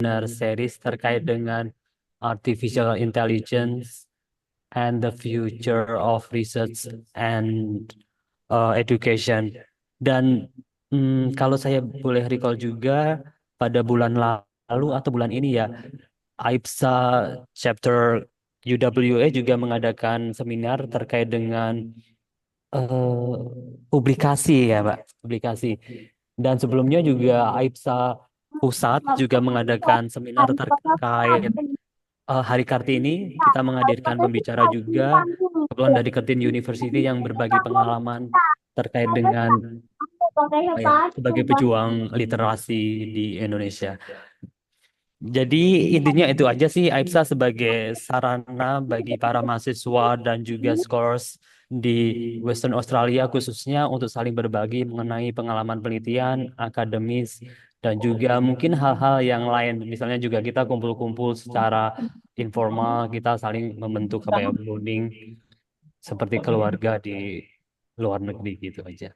series terkait dengan artificial intelligence and the future of research and education. Dan kalau saya boleh recall juga pada bulan lalu atau bulan ini ya, AIPSA chapter UWA juga mengadakan seminar terkait dengan eh, publikasi ya, Pak, publikasi. Dan sebelumnya juga AIPSA Pusat juga mengadakan seminar terkait Hari Kartini. Kita menghadirkan pembicara juga, kebetulan dari Curtin University yang berbagi pengalaman terkait dengan apa ya, sebagai pejuang literasi di Indonesia. Jadi intinya itu aja sih, AIPSA sebagai sarana bagi para mahasiswa dan juga scholars di Western Australia khususnya untuk saling berbagi mengenai pengalaman penelitian, akademis, dan juga mungkin hal-hal yang lain. Misalnya juga kita kumpul-kumpul secara informal, kita saling membentuk apa ya, bonding seperti keluarga di luar negeri gitu aja.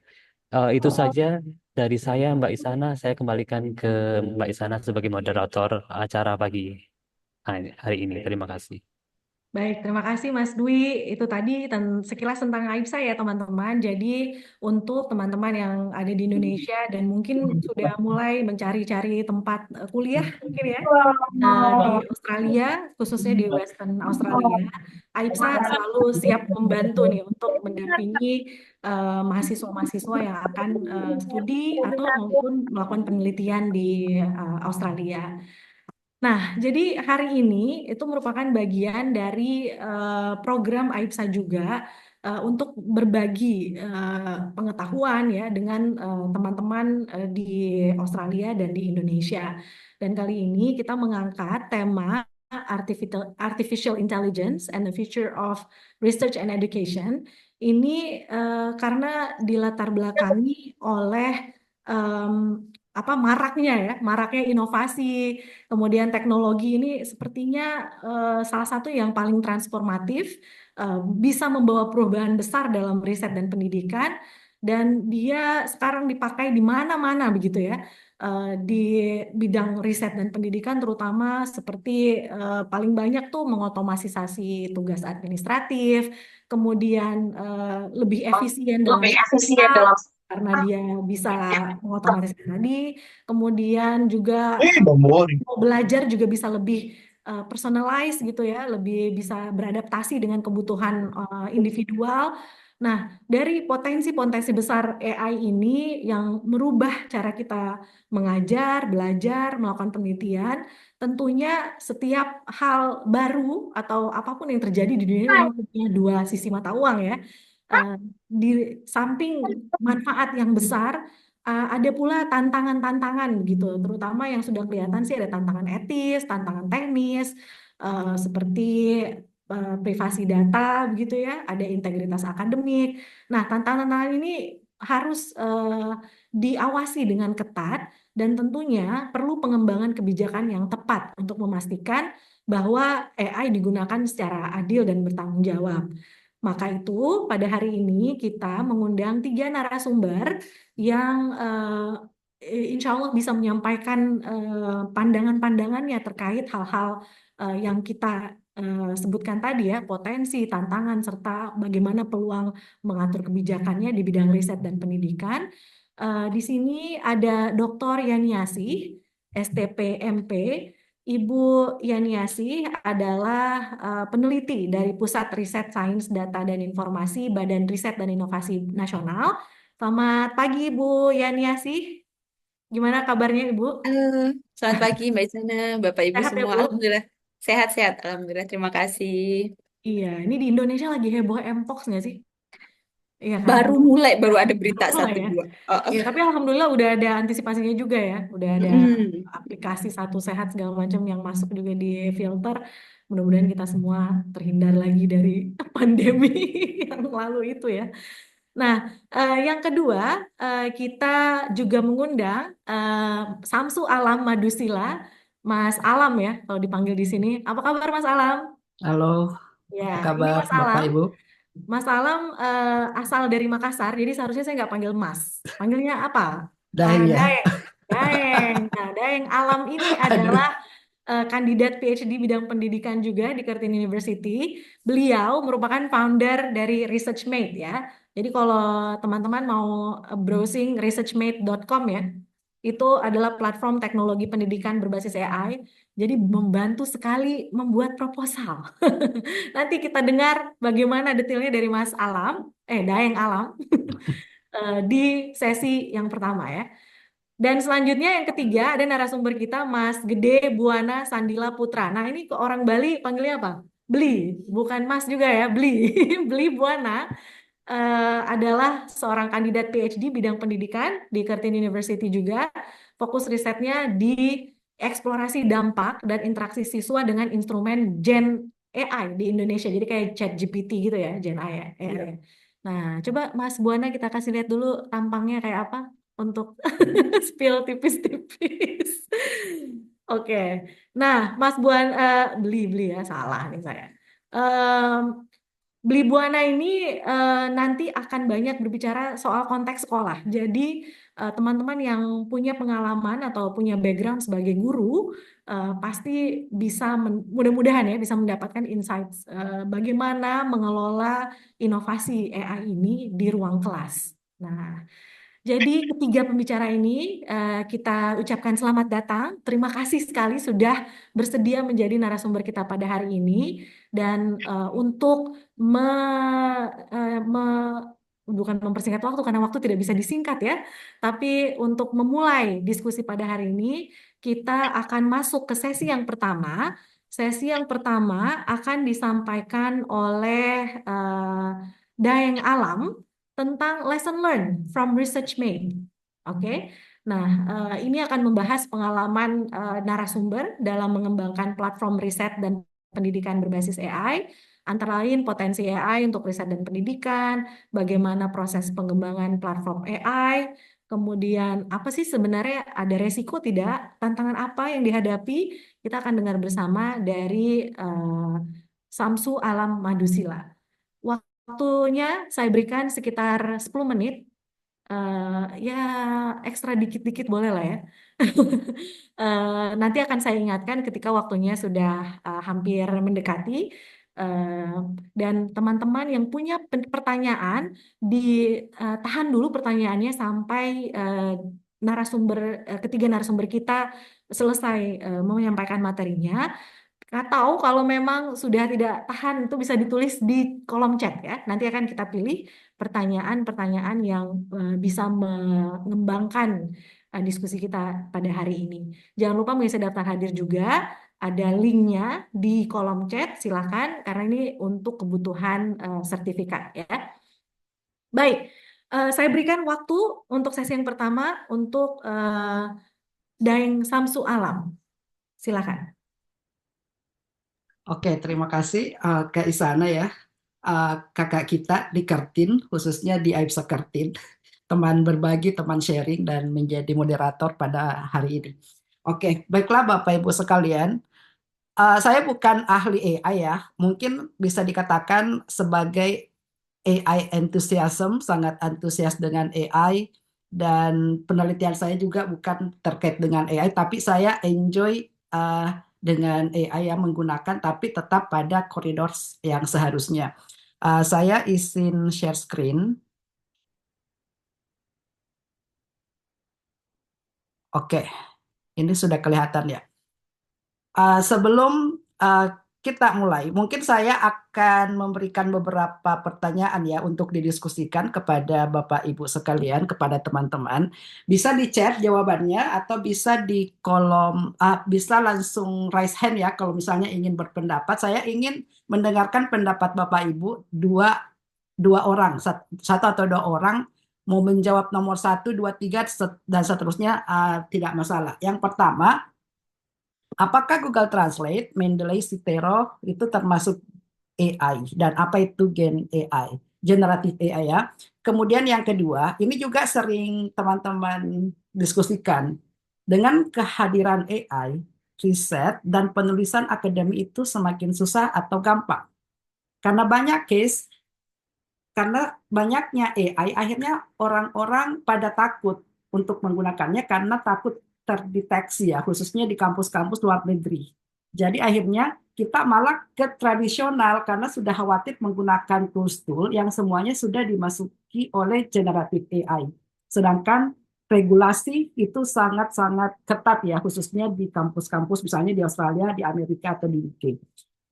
Itu saja dari saya, Mbak Isana. Saya kembalikan ke Mbak Isana sebagai moderator acara pagi hari ini. Terima kasih. Baik, terima kasih Mas Dwi. Itu tadi sekilas tentang AIPSA ya teman-teman. Jadi untuk teman-teman yang ada di Indonesia dan mungkin sudah mulai mencari-cari tempat kuliah mungkin ya di Australia, khususnya di Western Australia, AIPSA selalu siap membantu nih untuk mendampingi mahasiswa-mahasiswa yang akan studi atau maupun melakukan penelitian di Australia. Nah, jadi hari ini itu merupakan bagian dari program AIPSA juga untuk berbagi pengetahuan ya dengan teman-teman di Australia dan di Indonesia. Dan kali ini kita mengangkat tema Artificial Intelligence and the Future of Research and Education. Ini karena dilatar belakangi oleh em, maraknya inovasi. Kemudian teknologi ini sepertinya salah satu yang paling transformatif, bisa membawa perubahan besar dalam riset dan pendidikan, dan dia sekarang dipakai di mana-mana begitu ya, di bidang riset dan pendidikan terutama seperti paling banyak tuh mengotomatisasi tugas administratif, kemudian lebih efisien dalam Lebih efisien dalam karena dia bisa mengotomatiskan tadi, kemudian juga memori. mau belajar juga bisa lebih personalized gitu ya, lebih bisa beradaptasi dengan kebutuhan individual. Nah, dari potensi-potensi besar AI ini yang merubah cara kita mengajar, belajar, melakukan penelitian, tentunya setiap hal baru atau apapun yang terjadi di dunia ini memang punya dua sisi mata uang ya. Eh, di samping manfaat yang besar, ada pula tantangan-tantangan gitu, terutama yang sudah kelihatan sih ada tantangan etis, tantangan teknis, seperti privasi data begitu ya, ada integritas akademik. Nah, tantangan-tantangan ini harus diawasi dengan ketat dan tentunya perlu pengembangan kebijakan yang tepat untuk memastikan bahwa AI digunakan secara adil dan bertanggung jawab. Maka itu, pada hari ini kita mengundang tiga narasumber yang insya Allah bisa menyampaikan pandangan-pandangannya terkait hal-hal yang kita sebutkan tadi ya, potensi, tantangan, serta bagaimana peluang mengatur kebijakannya di bidang riset dan pendidikan. Di sini ada Dr. Yaniasi, STP MP. Ibu Yaniasi adalah peneliti dari Pusat Riset Sains Data dan Informasi Badan Riset dan Inovasi Nasional. Selamat pagi Ibu Yaniasi. Gimana kabarnya Ibu? Halo, selamat pagi Mbak Isana, Bapak Ibu Sehat ya semua. Bu? Alhamdulillah sehat-sehat. Alhamdulillah, terima kasih. Iya, ini di Indonesia lagi heboh Mpox nggak sih? Iya kan? Baru ada berita Baru lah satu ya. dua. Oh. Ya, tapi alhamdulillah udah ada antisipasinya juga ya. Udah ada Mm-mm. aplikasi Satu Sehat segala macam yang masuk juga di filter. Mudah-mudahan kita semua terhindar lagi dari pandemi yang lalu itu ya. Nah, yang kedua, kita juga mengundang Samsu Alam Madusila, Mas Alam ya, kalau dipanggil di sini. Apa kabar Mas Alam? Halo, Ya, apa ini kabar Mas Bapak Alam. Ibu? Mas Alam asal dari Makassar, jadi seharusnya saya nggak panggil Mas. Panggilnya apa? Daeng ya? Daeng. Daeng. Nah, Daeng Alam ini adalah Aduh, kandidat PhD bidang pendidikan juga di Curtin University. Beliau merupakan founder dari ResearchMate ya. Jadi kalau teman-teman mau browsing researchmate.com ya, itu adalah platform teknologi pendidikan berbasis AI. Jadi membantu sekali membuat proposal. Nanti kita dengar bagaimana detailnya dari Mas Alam, Daeng Alam, di sesi yang pertama ya. Dan selanjutnya yang ketiga ada narasumber kita Mas Gede Buana Sandila Putra. Nah ini ke orang Bali panggilnya apa? Beli, bukan Mas juga ya, Beli. Beli Buana adalah seorang kandidat PhD bidang pendidikan di Curtin University juga. Fokus risetnya di eksplorasi dampak dan interaksi siswa dengan instrumen Gen AI di Indonesia. Jadi kayak ChatGPT gitu ya, Gen AI. Iya. Nah, coba Mas Buana kita kasih lihat dulu tampangnya kayak apa untuk spill tipis-tipis. Oke. Nah, Mas Buana beli ya salah nih saya. Em, Beli Buana ini nanti akan banyak berbicara soal konteks sekolah. Jadi teman-teman yang punya pengalaman atau punya background sebagai guru pasti bisa mudah-mudahan ya bisa mendapatkan insights bagaimana mengelola inovasi AI ini di ruang kelas. Nah, jadi ketiga pembicara ini kita ucapkan selamat datang. Terima kasih sekali sudah bersedia menjadi narasumber kita pada hari ini. Dan untuk bukan mempersingkat waktu karena waktu tidak bisa disingkat ya, tapi untuk memulai diskusi pada hari ini, kita akan masuk ke sesi yang pertama. Sesi yang pertama akan disampaikan oleh Daeng Alam tentang lesson learned from research made. Oke. Nah, ini akan membahas pengalaman narasumber dalam mengembangkan platform riset dan pendidikan berbasis AI, antara lain potensi AI untuk riset dan pendidikan, bagaimana proses pengembangan platform AI, kemudian apa sih sebenarnya ada resiko tidak, tantangan apa yang dihadapi, kita akan dengar bersama dari Samsu Alam Madusila. Waktunya saya berikan sekitar 10 menit. Ya ekstra dikit-dikit boleh lah ya. Nanti akan saya ingatkan ketika waktunya sudah hampir mendekati. Eh, dan teman-teman yang punya pertanyaan, ditahan dulu pertanyaannya sampai ketiga narasumber kita selesai menyampaikan materinya. Atau kalau memang sudah tidak tahan itu bisa ditulis di kolom chat ya. Nanti akan kita pilih pertanyaan-pertanyaan yang bisa mengembangkan diskusi kita pada hari ini. Jangan lupa mengisi daftar hadir juga. Ada linknya di kolom chat, silakan karena ini untuk kebutuhan sertifikat ya. Baik, saya berikan waktu untuk sesi yang pertama untuk Daeng Samsu Alam. Silakan. Oke, terima kasih Kak Isana ya, kakak kita di Curtin, khususnya di AIPSA Curtin, teman berbagi, teman sharing, dan menjadi moderator pada hari ini. Oke, baiklah Bapak Ibu sekalian, saya bukan ahli AI ya, mungkin bisa dikatakan sebagai AI enthusiasm, sangat antusias dengan AI, dan penelitian saya juga bukan terkait dengan AI, tapi saya enjoy dengan AI yang menggunakan, tapi tetap pada koridor yang seharusnya. Saya izin share screen. Oke, ini sudah kelihatan ya. Sebelum kita mulai, mungkin saya akan memberikan beberapa pertanyaan ya untuk didiskusikan kepada Bapak Ibu sekalian, kepada teman-teman. Bisa di chat jawabannya atau bisa di kolom, bisa langsung raise hand ya kalau misalnya ingin berpendapat. Saya ingin mendengarkan pendapat Bapak Ibu dua orang, satu atau dua orang mau menjawab nomor 1, 2, 3 dan seterusnya tidak masalah. Yang pertama, apakah Google Translate, Mendeley, Citero itu termasuk AI? Dan apa itu Gen AI? Generative AI ya. Kemudian yang kedua, ini juga sering teman-teman diskusikan. Dengan kehadiran AI, riset dan penulisan akademi itu semakin susah atau gampang. Karena banyak case, karena banyaknya AI, akhirnya orang-orang pada takut untuk menggunakannya karena takut terdeteksi ya, khususnya di kampus-kampus luar negeri. Jadi akhirnya kita malah ke tradisional karena sudah khawatir menggunakan tool yang semuanya sudah dimasuki oleh generative AI. Sedangkan regulasi itu sangat-sangat ketat ya, khususnya di kampus-kampus misalnya di Australia, di Amerika, atau di UK.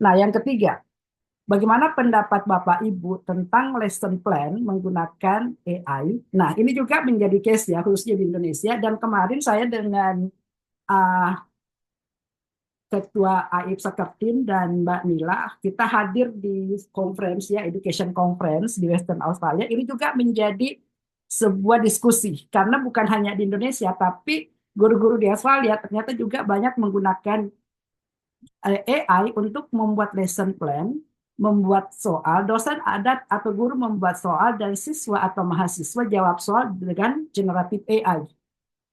Nah, yang ketiga, bagaimana pendapat Bapak Ibu tentang lesson plan menggunakan AI? Nah, ini juga menjadi case ya, khususnya di Indonesia. Dan kemarin saya dengan uh, Ketua AIP Sakertin dan Mbak Nila, kita hadir di conference ya, Education Conference di Western Australia. Ini juga menjadi sebuah diskusi karena bukan hanya di Indonesia, tapi guru-guru di Australia ternyata juga banyak menggunakan AI untuk membuat lesson plan, membuat soal, dosen adat atau guru membuat soal dan siswa atau mahasiswa jawab soal dengan generative AI.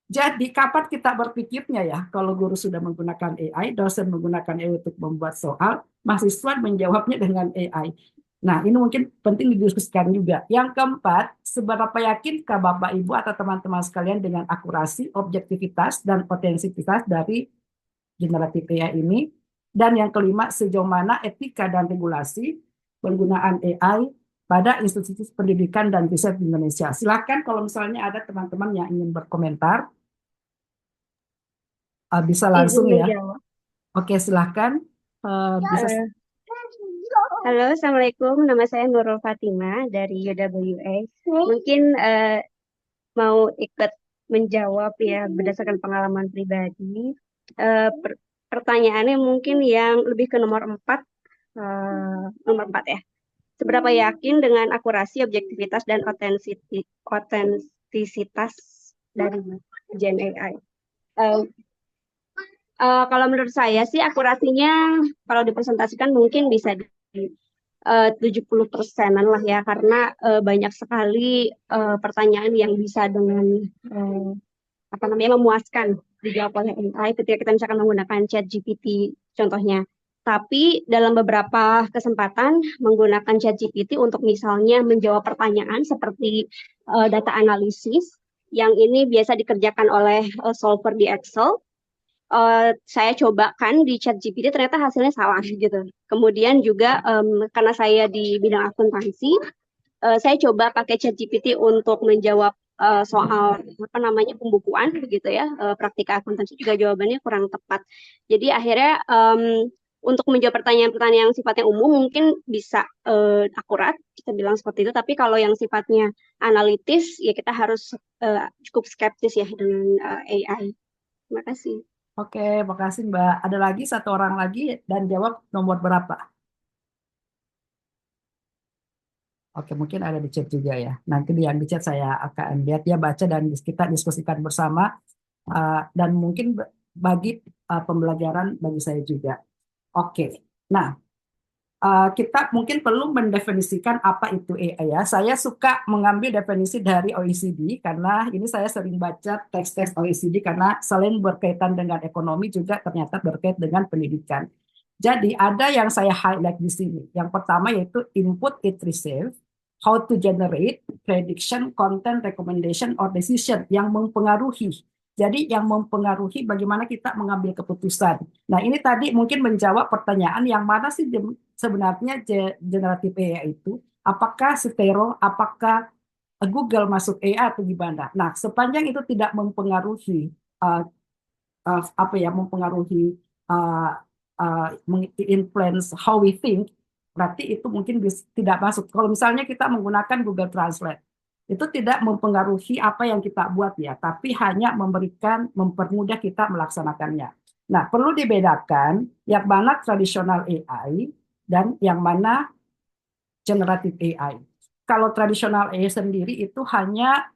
Jadi kapan kita berpikirnya ya, kalau guru sudah menggunakan AI, dosen menggunakan AI untuk membuat soal, mahasiswa menjawabnya dengan AI. Nah, ini mungkin penting didiskusikan juga. Yang keempat, seberapa yakinkah Bapak Ibu atau teman-teman sekalian dengan akurasi, objektivitas, dan otentisitas dari generatif AI ini? Dan yang kelima, sejauh mana etika dan regulasi penggunaan AI pada institusi pendidikan dan riset di Indonesia. Silakan kalau misalnya ada teman-teman yang ingin berkomentar. Bisa Izin langsung ya. menjawab. Oke, silahkan. Bisa. Eh, Halo, Assalamualaikum. Nama saya Nurul Fatima dari UWA. Mungkin mau ikut menjawab ya berdasarkan pengalaman pribadi. Pertanyaannya mungkin yang lebih ke nomor 4. Nomor 4 ya. Seberapa yakin dengan akurasi, objektivitas, dan otentisitas dari Gen AI? Kalau menurut saya sih akurasinya kalau dipresentasikan mungkin bisa di 70%-an lah ya, karena banyak sekali pertanyaan yang bisa dengan memuaskan dijawab oleh AI ketika kita misalkan menggunakan ChatGPT contohnya. Tapi dalam beberapa kesempatan menggunakan ChatGPT untuk misalnya menjawab pertanyaan seperti data analisis yang ini biasa dikerjakan oleh solver di Excel. Saya cobakan di ChatGPT ternyata hasilnya salah gitu. Kemudian juga karena saya di bidang akuntansi, saya coba pakai ChatGPT untuk menjawab soal pembukuan begitu ya. Praktika akuntansi juga jawabannya kurang tepat. Jadi akhirnya untuk menjawab pertanyaan-pertanyaan yang sifatnya umum mungkin bisa akurat, kita bilang seperti itu. Tapi kalau yang sifatnya analitis ya kita harus cukup skeptis ya dengan AI. Terima kasih. Oke, makasih Mbak. Ada lagi satu orang lagi dan jawab nomor berapa? Oke, mungkin ada di chat juga ya. Nanti yang di chat saya akan lihat ya, baca dan kita diskusikan bersama. Dan mungkin bagi pembelajaran bagi saya juga. Oke, nah kita mungkin perlu mendefinisikan apa itu AI ya. Saya suka mengambil definisi dari OECD karena ini saya sering baca teks-teks OECD karena selain berkaitan dengan ekonomi juga ternyata berkaitan dengan pendidikan. Jadi ada yang saya highlight di sini. Yang pertama yaitu input it receive, how to generate, prediction, content, recommendation, or decision yang mempengaruhi. Jadi yang mempengaruhi bagaimana kita mengambil keputusan. Nah ini tadi mungkin menjawab pertanyaan yang mana sih sebenarnya generatif AI itu. Apakah Stereo, apakah Google masuk AI atau gimana? Nah sepanjang itu tidak mempengaruhi mempengaruhi influence how we think, berarti itu mungkin tidak masuk. Kalau misalnya kita menggunakan Google Translate, itu tidak mempengaruhi apa yang kita buat ya, tapi hanya mempermudah kita melaksanakannya. Nah, perlu dibedakan yang mana tradisional AI dan yang mana generative AI. Kalau tradisional AI sendiri itu hanya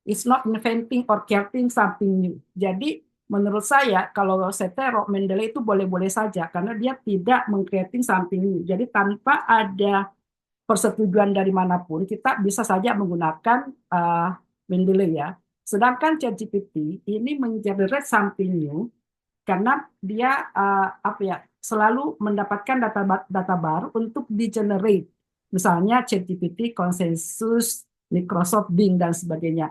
it's not inventing or creating something new. Jadi menurut saya kalau Setero, Mendeley itu boleh-boleh saja karena dia tidak meng-creating something new. Jadi tanpa ada persetujuan dari manapun kita bisa saja menggunakan Mendeley ya. Sedangkan ChatGPT ini mengenerate something new karena dia selalu mendapatkan data baru untuk di-generate. Misalnya ChatGPT, konsensus, Microsoft Bing dan sebagainya.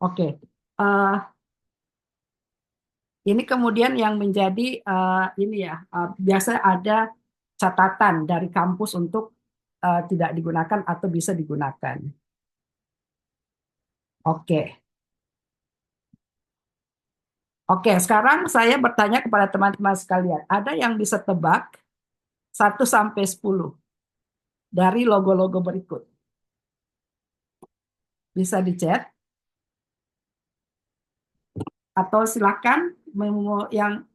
Oke. Eh, ini kemudian yang menjadi ini ya, biasa ada catatan dari kampus untuk tidak digunakan atau bisa digunakan. Oke. Oke, sekarang saya bertanya kepada teman-teman sekalian, ada yang bisa tebak 1 sampai 10 dari logo-logo berikut? Bisa di chat atau silakan yang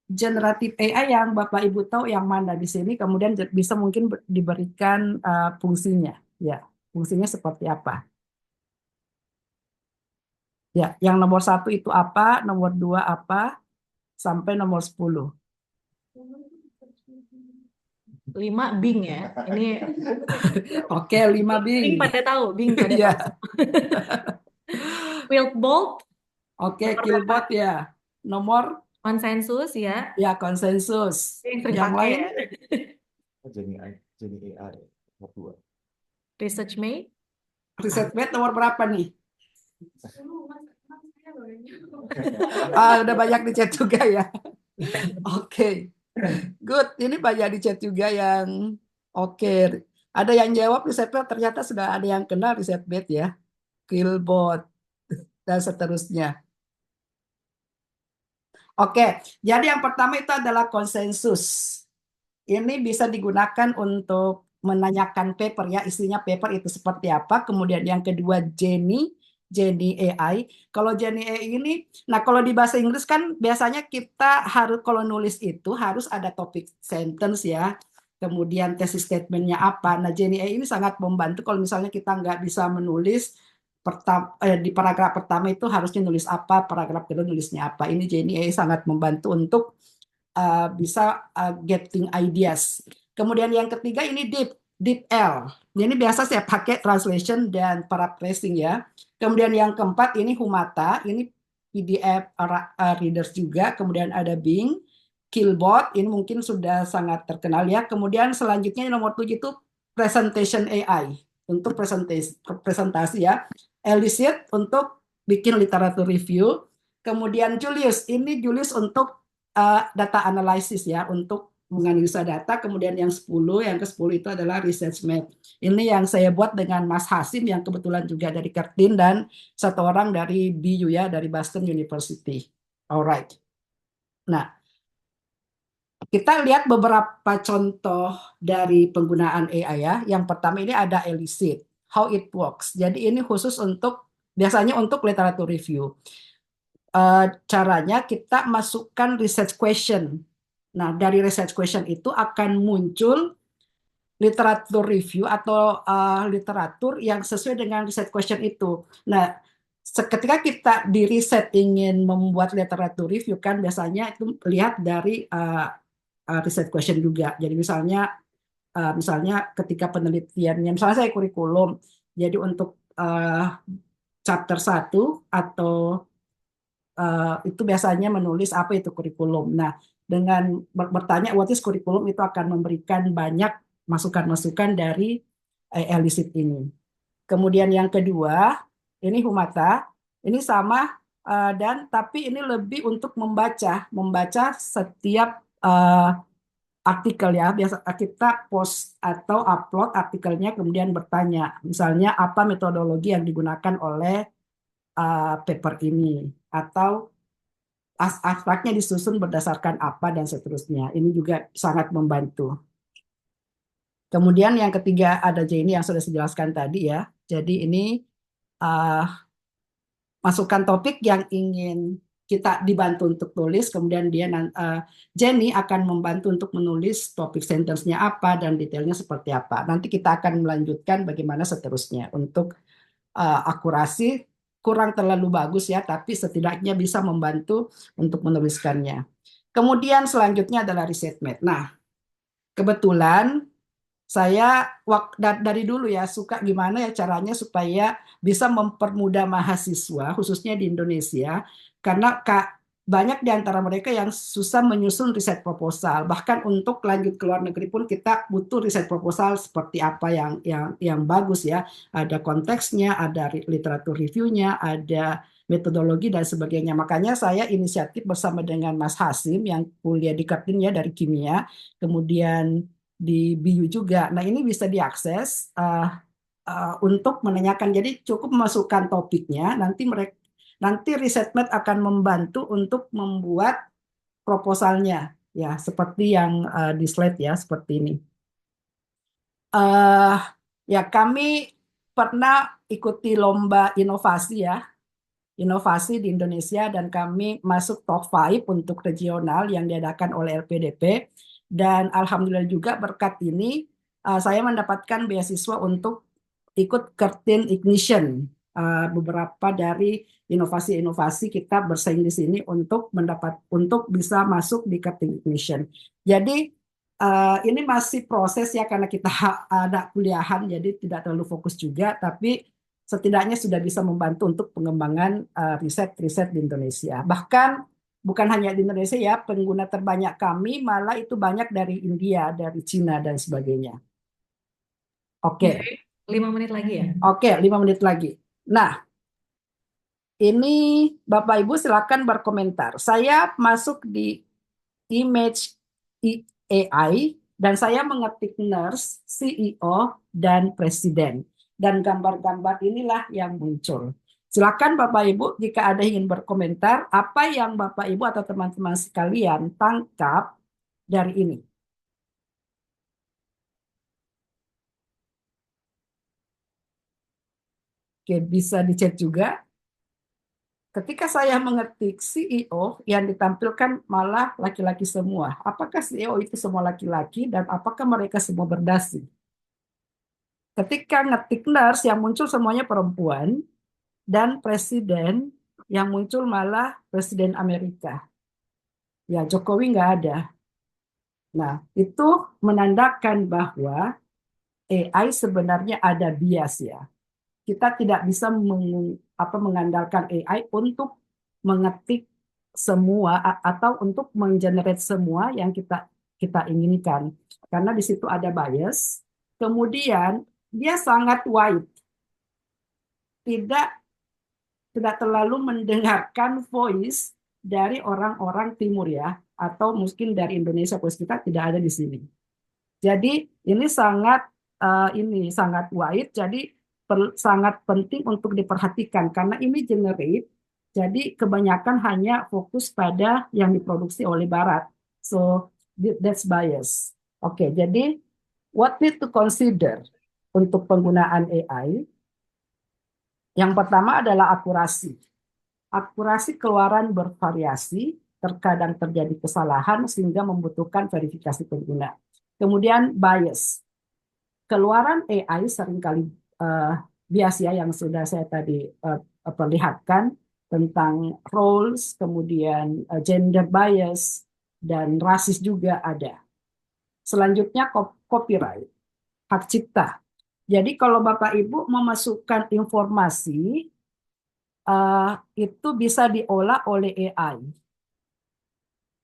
generatif AI yang Bapak Ibu tahu yang mana di sini, kemudian bisa mungkin diberikan fungsinya. Ya, fungsinya seperti apa? Ya, yang nomor 1 itu apa, nomor 2 apa, sampai nomor 10. 5 Bing ya. Ini Oke, 5 Bing Bing. pada tahu, Bing pada Ya, tahu. Wilkbolt, oke, nomor Killbot berapa? ya. Nomor Konsensus ya. ya konsensus. Yang sering Yang pakai lain, ya. Jenny AI nomor 2. Research Mate. riset med nomor berapa nih? Udah banyak di chat juga ya. Oke, good. Ini banyak di chat juga yang oke. Ada yang jawab riset med, ternyata sudah ada yang kenal riset med ya. Killbot dan seterusnya. Oke, jadi yang pertama itu adalah konsensus. Ini bisa digunakan untuk menanyakan paper ya, isinya paper itu seperti apa. Kemudian yang kedua Jenny AI. Kalau Jenny AI ini, nah kalau di bahasa Inggris kan biasanya kita harus kalau nulis itu harus ada topik sentence ya. Kemudian tesis statementnya apa. Nah Jenny AI ini sangat membantu kalau misalnya kita nggak bisa menulis di paragraf pertama itu harusnya nulis apa, paragraf kedua nulisnya apa. Ini Jenny AI sangat membantu untuk bisa getting ideas. Kemudian yang ketiga ini DeepL. Ini biasa saya pakai translation dan paraphrasing ya. Kemudian yang keempat ini Humata, ini PDF readers juga. Kemudian ada Bing, Killbot, ini mungkin sudah sangat terkenal ya. Kemudian selanjutnya nomor 7 itu Presentation AI untuk presentasi ya. Elicit untuk bikin literatur review. Kemudian Julius untuk data analysis ya, untuk menganalisa data. Kemudian yang ke-10 itu adalah research map. Ini yang saya buat dengan Mas Hasim yang kebetulan juga dari Kertin dan satu orang dari BU ya, dari Boston University. Alright. Nah, kita lihat beberapa contoh dari penggunaan AI ya. Yang pertama ini ada Elicit, how it works. Jadi ini khusus biasanya untuk literatur review. Caranya kita masukkan research question. Nah, dari research question itu akan muncul literatur review atau literatur yang sesuai dengan research question itu. Nah, ketika kita di riset ingin membuat literatur review kan biasanya itu lihat dari research question juga. Jadi misalnya ketika penelitiannya, misalnya saya kurikulum, jadi untuk chapter 1 atau itu biasanya menulis apa itu kurikulum. Nah, dengan bertanya what is kurikulum itu akan memberikan banyak masukan-masukan dari Elicit ini. Kemudian yang kedua, ini Humata. Ini sama dan tapi ini lebih untuk membaca setiap artikel ya. Biasa kita post atau upload artikelnya kemudian bertanya, misalnya apa metodologi yang digunakan oleh paper ini atau abstraknya disusun berdasarkan apa dan seterusnya. Ini juga sangat membantu. Kemudian yang ketiga ada Jenny yang sudah saya jelaskan tadi ya. Jadi ini masukkan topik yang ingin kita dibantu untuk tulis, kemudian Jenny akan membantu untuk menulis topik sentence-nya apa dan detailnya seperti apa. Nanti kita akan melanjutkan bagaimana seterusnya untuk akurasi kurang terlalu bagus ya, tapi setidaknya bisa membantu untuk menuliskannya. Kemudian selanjutnya adalah research map. Nah, kebetulan saya dari dulu ya suka gimana ya caranya supaya bisa mempermudah mahasiswa khususnya di Indonesia karena banyak di antara mereka yang susah menyusun riset proposal. Bahkan untuk lanjut ke luar negeri pun kita butuh riset proposal seperti apa yang bagus ya. Ada konteksnya, ada literatur reviewnya, ada metodologi dan sebagainya. Makanya saya inisiatif bersama dengan Mas Hasim yang kuliah di Kartin ya dari kimia, kemudian di BU juga. Nah ini bisa diakses untuk menanyakan. Jadi cukup memasukkan topiknya, nanti ResearchMate akan membantu untuk membuat proposalnya, ya seperti yang di slide ya, seperti ini. Ya kami pernah ikuti lomba inovasi ya, inovasi di Indonesia dan kami masuk top 5 untuk regional yang diadakan oleh LPDP dan alhamdulillah juga berkat ini saya mendapatkan beasiswa untuk ikut Curtin Ignition. Beberapa dari inovasi-inovasi kita bersaing di sini untuk bisa masuk di Curtin Ignition. Jadi ini masih proses ya karena kita ada kuliahan jadi tidak terlalu fokus juga, tapi setidaknya sudah bisa membantu untuk pengembangan riset-riset di Indonesia. Bahkan bukan hanya di Indonesia ya, pengguna terbanyak kami malah itu banyak dari India, dari Cina dan sebagainya. Oke. 5 menit lagi ya. Oke, 5 menit lagi. Nah, ini Bapak Ibu silakan berkomentar. Saya masuk di image AI dan saya mengetik nurse, CEO, dan presiden. Dan gambar-gambar inilah yang muncul. Silakan Bapak Ibu jika ada ingin berkomentar, apa yang Bapak Ibu atau teman-teman sekalian tangkap dari ini. Oke, bisa dicek juga. Ketika saya mengetik CEO yang ditampilkan malah laki-laki semua. Apakah CEO itu semua laki-laki dan apakah mereka semua berdasi? Ketika ngetik nurse yang muncul semuanya perempuan dan presiden yang muncul malah presiden Amerika. Ya, Jokowi nggak ada. Nah, itu menandakan bahwa AI sebenarnya ada bias ya. Kita tidak bisa mengandalkan AI untuk mengetik semua atau untuk menggenerate semua yang kita inginkan karena di situ ada bias. Kemudian dia sangat wide, tidak terlalu mendengarkan voice dari orang-orang timur ya atau mungkin dari Indonesia, voice kita tidak ada di sini. Jadi ini sangat wide, jadi sangat penting untuk diperhatikan karena ini generate, jadi kebanyakan hanya fokus pada yang diproduksi oleh Barat. So that's bias. Oke, jadi what need to consider untuk penggunaan AI? Yang pertama adalah akurasi. Akurasi keluaran bervariasi, terkadang terjadi kesalahan sehingga membutuhkan verifikasi pengguna. Kemudian bias. Keluaran AI seringkali bias ya yang sudah saya tadi perlihatkan tentang roles, kemudian gender bias, dan rasis juga ada. Selanjutnya copyright, hak cipta. Jadi kalau Bapak Ibu memasukkan informasi, itu bisa diolah oleh AI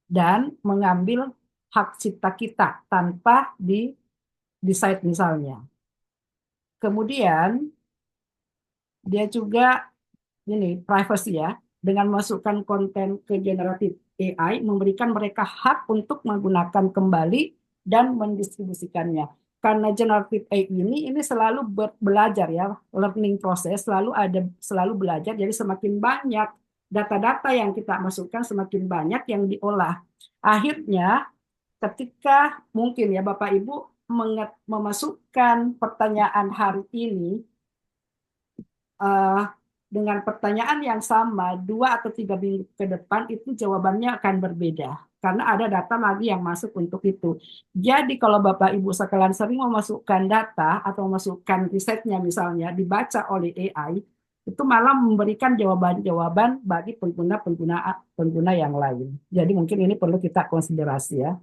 dan mengambil hak cipta kita tanpa di site misalnya. Kemudian dia juga ini privacy ya, dengan masukkan konten ke generatif AI memberikan mereka hak untuk menggunakan kembali dan mendistribusikannya. Karena generatif AI ini selalu belajar ya, learning process selalu belajar. Jadi semakin banyak data-data yang kita masukkan, semakin banyak yang diolah. Akhirnya ketika mungkin ya Bapak Ibu memasukkan pertanyaan hari ini dengan pertanyaan yang sama 2 atau 3 minggu ke depan, itu jawabannya akan berbeda karena ada data lagi yang masuk untuk itu. Jadi kalau Bapak Ibu sekalian sering memasukkan data atau memasukkan risetnya misalnya dibaca oleh AI, itu malah memberikan jawaban-jawaban bagi pengguna yang lain. Jadi mungkin ini perlu kita konsiderasi ya.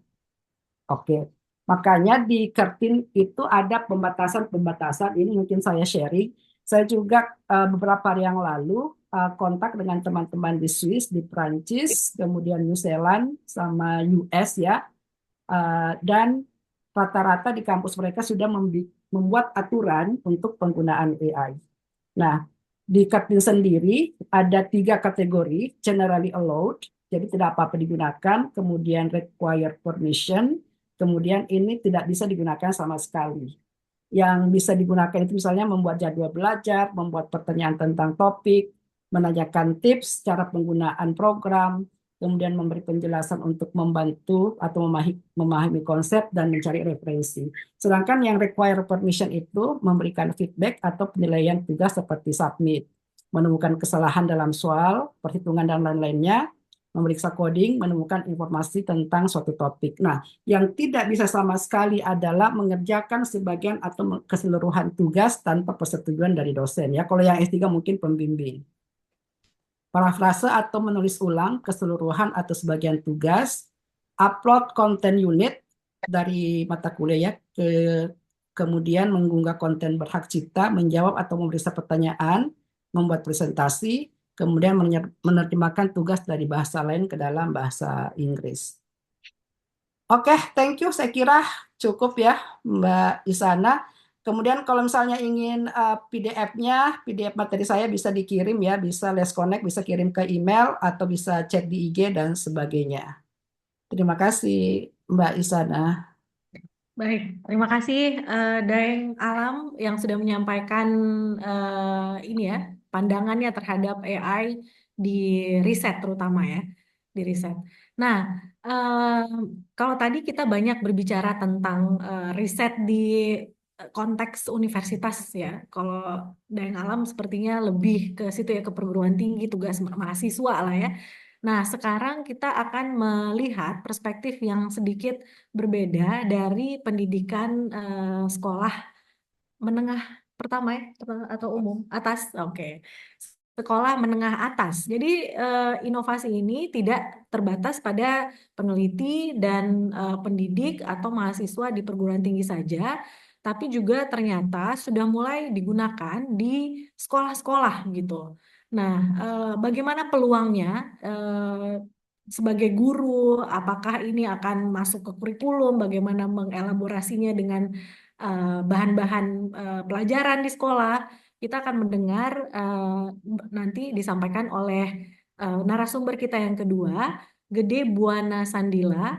Oke. Makanya di Curtin itu ada pembatasan-pembatasan, ini mungkin saya sharing. Saya juga beberapa hari yang lalu kontak dengan teman-teman di Swiss, di Prancis, kemudian New Zealand, sama US ya. Dan rata-rata di kampus mereka sudah membuat aturan untuk penggunaan AI. Nah, di Katlin sendiri ada 3 kategori: generally allowed, jadi tidak apa-apa digunakan, kemudian require permission, kemudian ini tidak bisa digunakan sama sekali. Yang bisa digunakan itu misalnya membuat jadwal belajar, membuat pertanyaan tentang topik, menanyakan tips cara penggunaan program, kemudian memberi penjelasan untuk membantu atau memahami konsep dan mencari referensi. Sedangkan yang require permission itu memberikan feedback atau penilaian tugas seperti submit, menemukan kesalahan dalam soal, perhitungan dan lain-lainnya, memeriksa coding, menemukan informasi tentang suatu topik. Nah, yang tidak bisa sama sekali adalah mengerjakan sebagian atau keseluruhan tugas tanpa persetujuan dari dosen. Ya, kalau yang S3 mungkin pembimbing. Parafrase atau menulis ulang keseluruhan atau sebagian tugas, upload konten unit dari mata kuliah ya, kemudian mengunggah konten berhak cipta, menjawab atau memeriksa pertanyaan, membuat presentasi, kemudian menerjemahkan tugas dari bahasa lain ke dalam bahasa Inggris. Oke, thank you. Saya kira cukup ya, Mbak Isana. Kemudian kalau misalnya ingin PDF-nya, PDF materi saya bisa dikirim ya, bisa Let's Connect, bisa kirim ke email atau bisa chat di IG dan sebagainya. Terima kasih, Mbak Isana. Baik, terima kasih Daeng Alam yang sudah menyampaikan ini ya pandangannya terhadap AI di riset terutama ya di riset. Nah, kalau tadi kita banyak berbicara tentang riset di konteks universitas ya. Kalau Daeng Alam sepertinya lebih ke situ ya ke perguruan tinggi, tugas mahasiswa lah ya. Nah, sekarang kita akan melihat perspektif yang sedikit berbeda dari pendidikan sekolah menengah pertama ya atau umum atas. Oke. Sekolah menengah atas. Jadi inovasi ini tidak terbatas pada peneliti dan pendidik atau mahasiswa di perguruan tinggi saja, tapi juga ternyata sudah mulai digunakan di sekolah-sekolah gitu. Nah, bagaimana peluangnya sebagai guru? Apakah ini akan masuk ke kurikulum? Bagaimana mengelaborasinya dengan bahan-bahan pelajaran di sekolah? Kita akan mendengar nanti disampaikan oleh narasumber kita yang kedua, Gede Buana Sandila.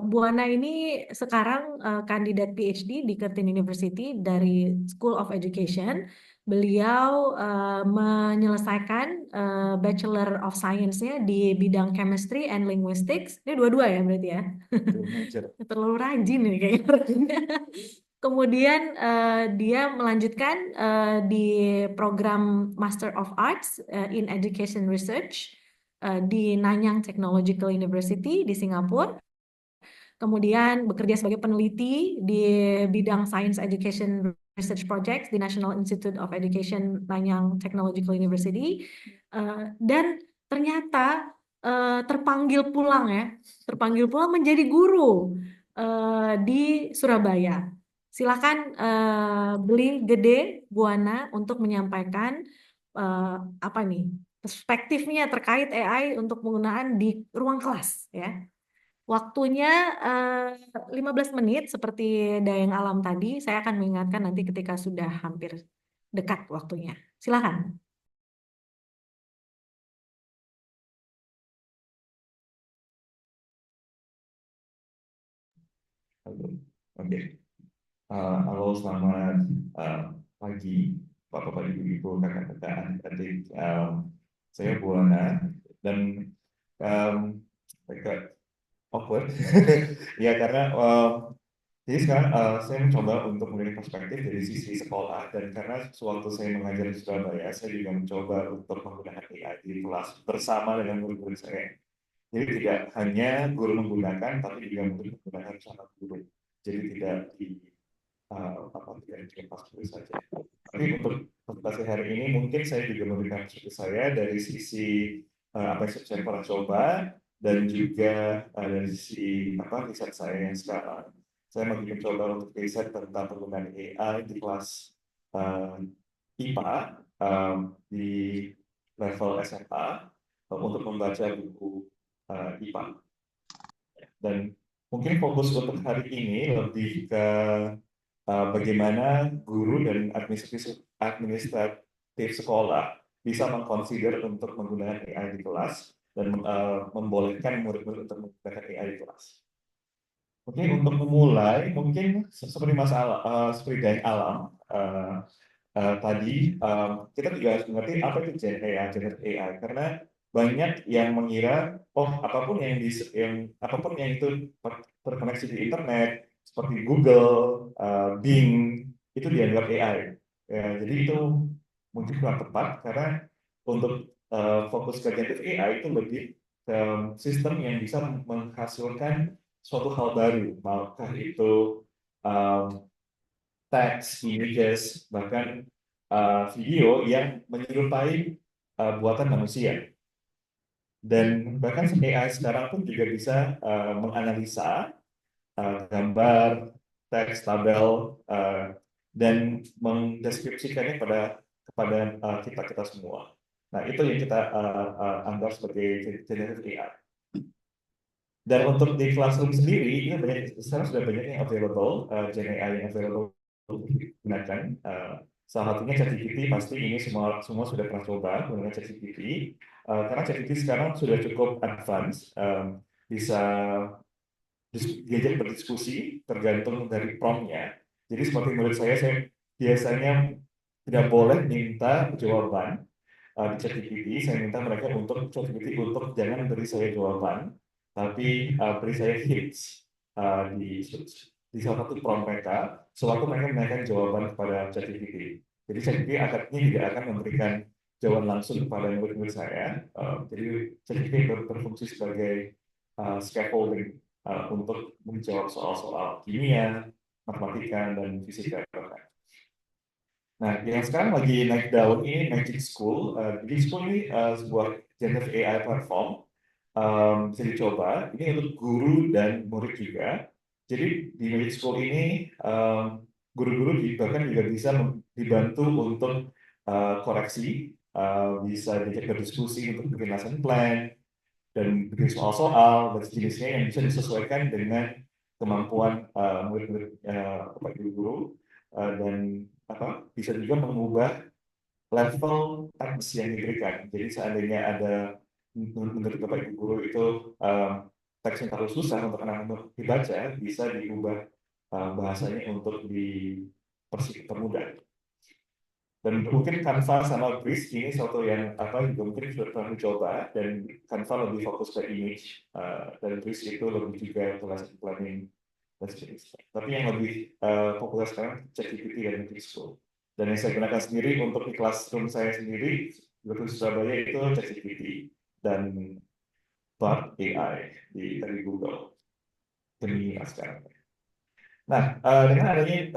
Buana ini sekarang kandidat PhD di Curtin University dari School of Education. Beliau menyelesaikan Bachelor of Science-nya di bidang Chemistry and Linguistics. Ini dua-dua ya berarti ya? Terlalu rajin nih kayaknya. Kemudian dia melanjutkan di program Master of Arts in Education Research di Nanyang Technological University di Singapura. Kemudian bekerja sebagai peneliti di bidang Science Education Research Projects di National Institute of Education Nanyang Technological University. Dan ternyata terpanggil pulang menjadi guru di Surabaya. Silakan beli Gede Buana untuk menyampaikan perspektifnya terkait AI untuk penggunaan di ruang kelas ya. Waktunya 15 menit seperti Daeng Alam tadi. Saya akan mengingatkan nanti ketika sudah hampir dekat waktunya. Silakan. Oke. Halo, selamat pagi, Bapak-Bapak, Ibu-Ibu, kakak-kakak, adik. Saya Buana dan agak awkward. Ya, karena jadi sekarang saya mencoba untuk memberi perspektif dari sisi sekolah, dan karena sewaktu saya mengajar di Surabaya, saya juga mencoba untuk menggunakan AI di kelas bersama dengan guru-guru saya. Jadi tidak hanya guru menggunakan, tapi juga menggunakan bersama guru. Jadi tidak dilepas guru saja. Tapi untuk presentasi hari ini mungkin saya juga memberikan perspektif saya dari sisi apa yang saya pernah coba, dan juga dari sisi riset saya yang sekarang. Saya mencoba untuk riset tentang penggunaan AI di kelas IPA di level SMA untuk membaca buku IPA. Dan mungkin fokus untuk hari ini lebih ke bagaimana guru dan administratif sekolah bisa mengconsider untuk menggunakan AI di kelas dan membolehkan murid-murid untuk menggunakan AI di kelas. Oke, untuk memulai, mungkin seperti seperti dari Alam tadi, kita juga harus mengerti apa itu generative AI, karena banyak yang mengira, apapun yang itu terkoneksi di internet, seperti Google, Bing, itu dianggap AI. Ya, jadi itu mungkin kurang tepat, karena untuk fokus ke generative AI itu lebih ke sistem yang bisa menghasilkan suatu hal baru, maukah itu teks, images, bahkan video yang menyerupai buatan manusia. Dan bahkan AI sekarang pun juga bisa menganalisa gambar, teks, tabel, dan mendeskripsikannya kepada kita semua. Nah, itu yang kita anggap sebagai generative AI. Dan untuk di classroom sendiri, ini sekarang sudah banyak yang available, Gen AI yang available untuk digunakan. Salah satunya ChatGPT, pasti ini semua sudah pernah coba menggunakan ChatGPT. Karena ChatGPT sekarang sudah cukup advance, bisa diajak berdiskusi tergantung dari prompt-nya. Jadi seperti menurut saya biasanya tidak boleh minta jawaban di ChatGPT. Saya minta mereka untuk ChatGPT untuk jangan beri saya jawaban, tapi beri saya hints di salah satu prompt mereka, sewaktu mereka menanyakan jawaban kepada ChatGPT. Jadi ChatGPT tidak akan memberikan jawaban langsung kepada murid-murid saya. Jadi ChatGPT berfungsi sebagai scaffolding untuk menjawab soal-soal kimia, matematika, dan fisika. Nah, yang sekarang lagi naik daun ini Magic School. Magic School ini sebuah generative AI platform, bisa dicoba. Ini untuk guru dan murid juga. Jadi di Magic School ini guru-guru bahkan juga bisa dibantu untuk koreksi, bisa diajak berdiskusi untuk bikin lesson plan dan bikin soal-soal dan sejenisnya yang bisa disesuaikan dengan kemampuan murid-murid Bapak Ibu guru, dan bisa juga mengubah level teks yang diberikan. Jadi seandainya ada menurut Bapak Ibu guru itu teks yang terlalu susah untuk anak-anak dibaca, bisa diubah bahasanya untuk dipermudah. Dan mungkin Canva sama Breeze ini suatu yang juga mungkin sudah pernah dicoba, dan Canva lebih fokus ke image, dan Breeze itu lebih juga ke lesson planning dan sebagainya. Tapi yang lebih populer sekarang ChatGPT dan Magic School. Dan yang saya gunakan sendiri untuk di classroom saya sendiri di Surabaya itu ChatGPT dan Bard AI dari Google. Gemini sekarang. Nah, dengan adanya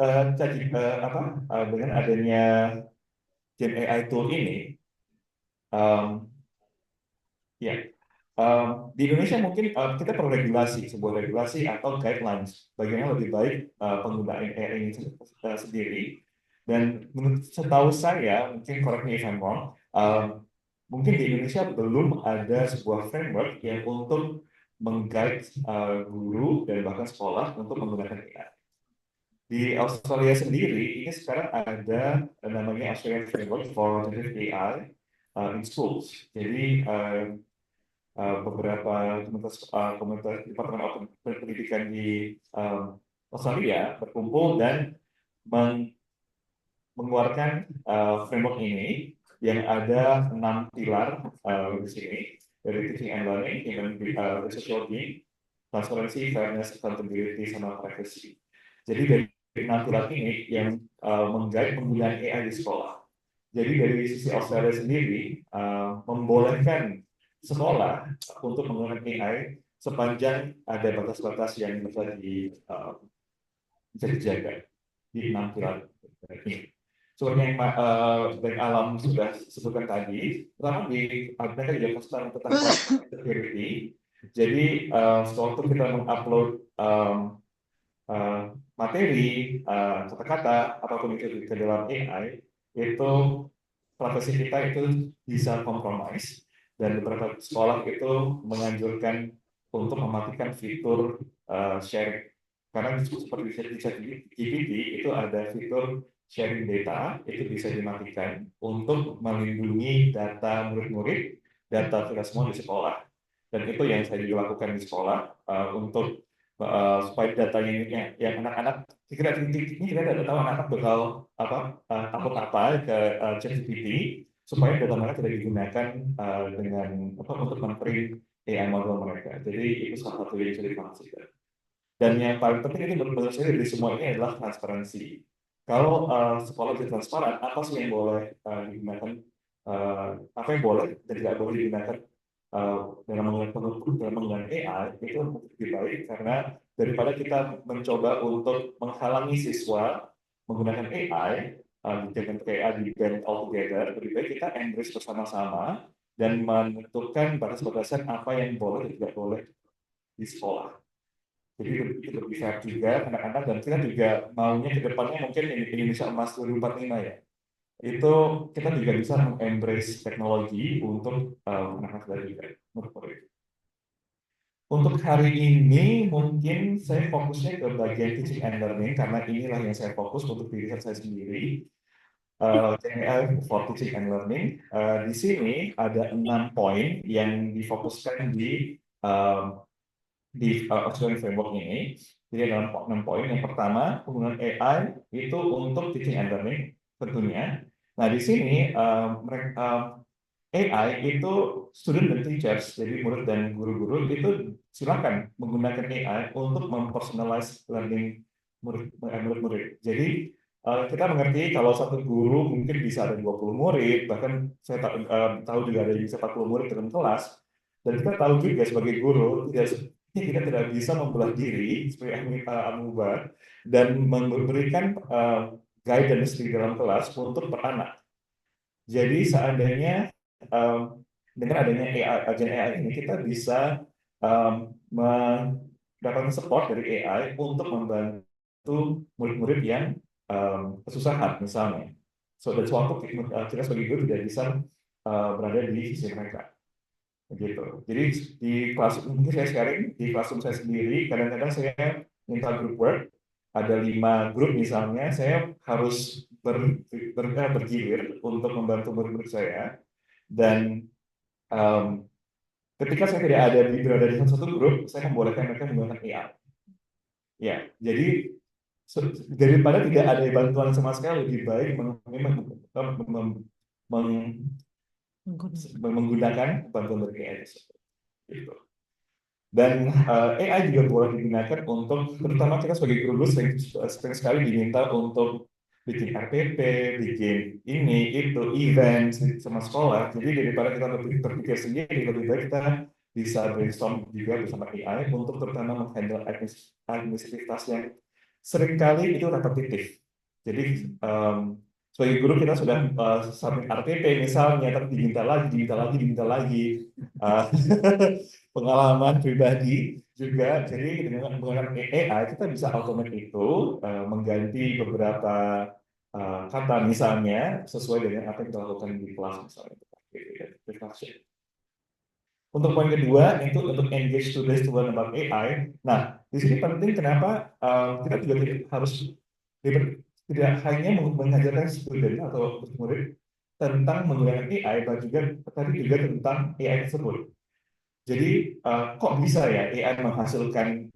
dengan adanya Gen AI tool ini, di Indonesia mungkin kita perlu sebuah regulasi atau guidelines bagaimana lebih baik penggunaan AI ini sendiri. Dan setahu saya, mungkin correct me if I'm wrong, mungkin di Indonesia belum ada sebuah framework yang untuk meng-guide guru dan bahkan sekolah untuk menggunakan AI. Di Australia sendiri, ini sekarang ada namanya Australian Framework for Generative AI in Schools. Jadi beberapa komunitas Departemen Pendidikan di Australia berkumpul dan mengeluarkan framework ini yang ada 6 pilar di sini, dari teaching and learning, human social being, transparency, fairness, accountability, sama privacy. Jadi dari 6 pilar ini yang meng-guide penggunaan AI di sekolah. Jadi dari sisi Australia sendiri membolehkan sekolah untuk menggunakan AI sepanjang ada batas-batas yang bisa dijaga di 6 pilar ini. Seperti yang dari Alam sudah sebutkan tadi, pertama mereka juga tentang security. Jadi sewaktu kita mengupload materi, kata-kata, apapun itu ke dalam AI, itu privasi kita itu bisa compromise, dan beberapa sekolah itu menganjurkan untuk mematikan fitur sharing. Karena seperti di ChatGPT itu ada fitur sharing data, itu bisa dimatikan untuk melindungi data murid-murid, data kita semua di sekolah. Dan itu yang saya juga lakukan di sekolah untuk supaya datanya ini yang anak-anak kita tidak tahu anak-anak bakal takut apa ke ChatGPT, supaya data mereka tidak digunakan dengan untuk men-train AI model mereka. Jadi itu salah satu yang bisa dipastikan. Dan yang paling penting ini menurut saya dari semua ini adalah transparansi. Kalau sekolah bisa transparan, apa sih yang boleh digunakan, apa yang boleh dan tidak boleh digunakan dalam menggunakan AI, itu lebih baik, karena daripada kita mencoba untuk menghalangi siswa menggunakan AI, dengan AI di ban all together, lebih baik kita embrace bersama-sama dan menentukan batas-batasan apa yang boleh dan tidak boleh di sekolah. Jadi itu lebih fair juga anak-anak, dan kita juga maunya ke depannya mungkin Indonesia Emas 2045 ya. Itu kita juga bisa embrace teknologi untuk anak-anak kita juga. Untuk hari ini mungkin saya fokusnya ke bagian teaching and learning, karena inilah yang saya fokus untuk di riset saya sendiri. For teaching and learning, di sini ada 6 poin yang difokuskan di Australian Framework ini. Jadi ada 6 poin. Yang pertama, penggunaan AI itu untuk teaching and learning tentunya. Nah, di sini AI itu student dan teachers, jadi murid dan guru-guru itu silakan menggunakan AI untuk mempersonalize learning murid-murid. Jadi kita mengerti kalau satu guru mungkin bisa ada 20 murid, bahkan saya tahu juga ada yang bisa 40 murid dalam kelas. Dan kita tahu juga sebagai guru kita tidak bisa membelah diri seperti Amuba dan memberikan guidance di dalam kelas untuk per anak. Jadi seandainya dengan adanya agen AI ini, kita bisa mendapatkan support dari AI untuk membantu murid-murid yang kesusahan misalnya. Dan suatu kita sebagai guru tidak bisa berada di sisi mereka. Begitu. Jadi di kelas mungkin saya sharing di classroom saya sendiri, kadang-kadang saya minta group work, ada 5 grup misalnya, saya harus bergilir untuk membantu murid-murid saya, dan ketika saya tidak berada di satu grup, saya membolehkan mereka menggunakan AI. Ya, jadi daripada tidak ada bantuan sama sekali, lebih baik menggunakan bantuan dari AI tersebut. Gitu. Dan AI juga boleh digunakan untuk, terutama kita sebagai guru sering sekali diminta untuk bikin RPP, bikin ini, itu, event sama sekolah. Jadi daripada kita berpikir sendiri, lebih baik kita bisa brainstorm juga bersama AI untuk terutama menghandle administrativitas yang seringkali itu repetitif. Jadi sebagai guru kita sudah submit RPP misalnya, tapi diminta lagi. Pengalaman pribadi juga, jadi dengan menggunakan AI kita bisa automate itu, mengganti beberapa kata misalnya sesuai dengan apa yang kita lakukan di kelas misalnya. Untuk poin kedua itu untuk engage students to learn about AI. Nah, di sini penting kenapa kita juga tidak hanya mengajarkan student atau murid tentang menggunakan AI, tapi juga tentang AI tersebut. Jadi kok bisa ya AI menghasilkan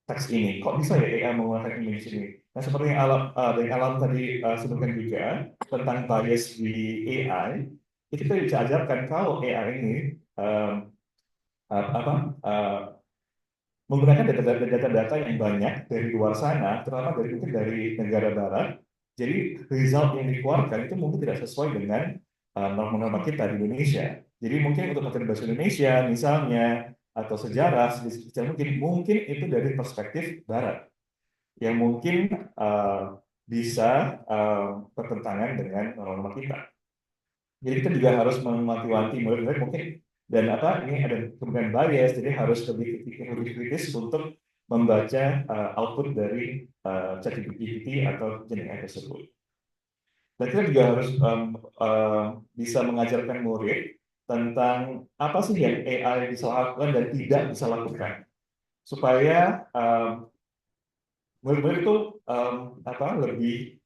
teks ini? Kok bisa ya AI menggunakan image ini? Nah, seperti yang Alam tadi sebutkan juga tentang bias di AI, itu kita bisa ajarkan kalau AI ini menggunakan data-data yang banyak dari luar sana, terutama mungkin dari negara barat. Jadi result yang dikeluarkan itu mungkin tidak sesuai dengan norma-norma kita di Indonesia. Jadi mungkin untuk materi bahasa Indonesia misalnya, atau sejarah, mungkin itu dari perspektif barat, yang mungkin bisa bertentangan dengan norma kita. Jadi kita juga harus mewanti-wanti murid-murid mungkin, dan ini ada kemungkinan bias, jadi harus lebih kritis untuk membaca output dari ChatGPT atau GenAI tersebut. Dan kita juga harus bisa mengajarkan murid tentang apa sih yang AI bisa lakukan dan tidak bisa lakukan, supaya murid-murid itu lebih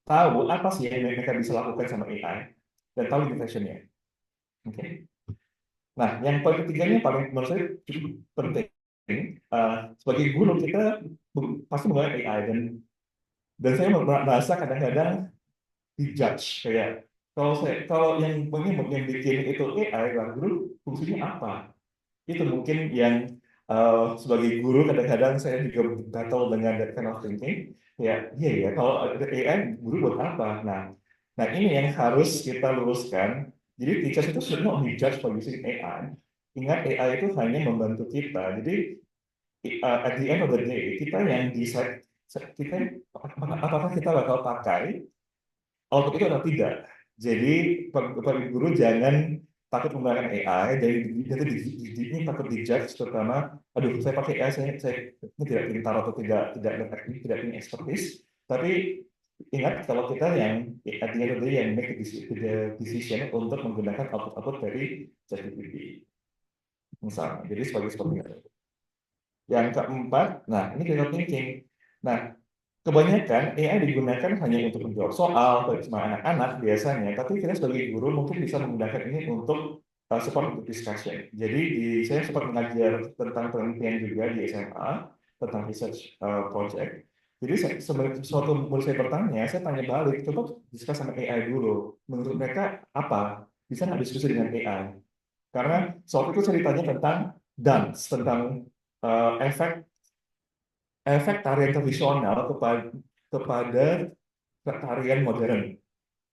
tahu apa sih yang mereka bisa lakukan sama AI dan tahu limitationnya. Oke. Nah, yang poin ketiganya paling menurut saya cukup penting. Sebagai guru kita pasti menggunakan AI dan saya merasa kadang-kadang dijudge, kayak kalau yang bikin itu AI, lah guru fungsinya apa? Itu mungkin yang sebagai guru kadang-kadang saya juga battle dengan that kind of thinking. Ya, iya ya, kalau ada AI guru buat apa? Nah ini yang harus kita luruskan. Jadi teachers itu should not be judged for using AI. Ingat, AI itu hanya membantu kita. Jadi at the end of the day, kita yang decide kita apakah kita bakal pakai output itu atau tidak. Jadi para guru jangan takut menggunakan AI, jadi ini takut dijudge, terutama, aduh saya pakai AI, saya ini tidak pintar atau tidak punya expertise. Tapi ingat, kalau kita yang at the end of the day yang make the decision untuk menggunakan output dari ChatGPT misalnya. Jadi seperti itu. Yang keempat, nah ini critical thinking. Nah, kebanyakan AI digunakan hanya untuk menjawab soal sama anak-anak biasanya, tapi kita sebagai guru mungkin bisa menggunakan ini untuk support untuk discussion. Jadi saya sempat mengajar tentang penelitian juga di SMA tentang research project. Jadi suatu murid saya bertanya, saya tanya balik, coba diskusi sama AI dulu. Menurut mereka apa? Bisa nggak diskusi dengan AI? Karena soal itu ceritanya tentang dance, tentang efek tarian tradisional kepada tarian modern.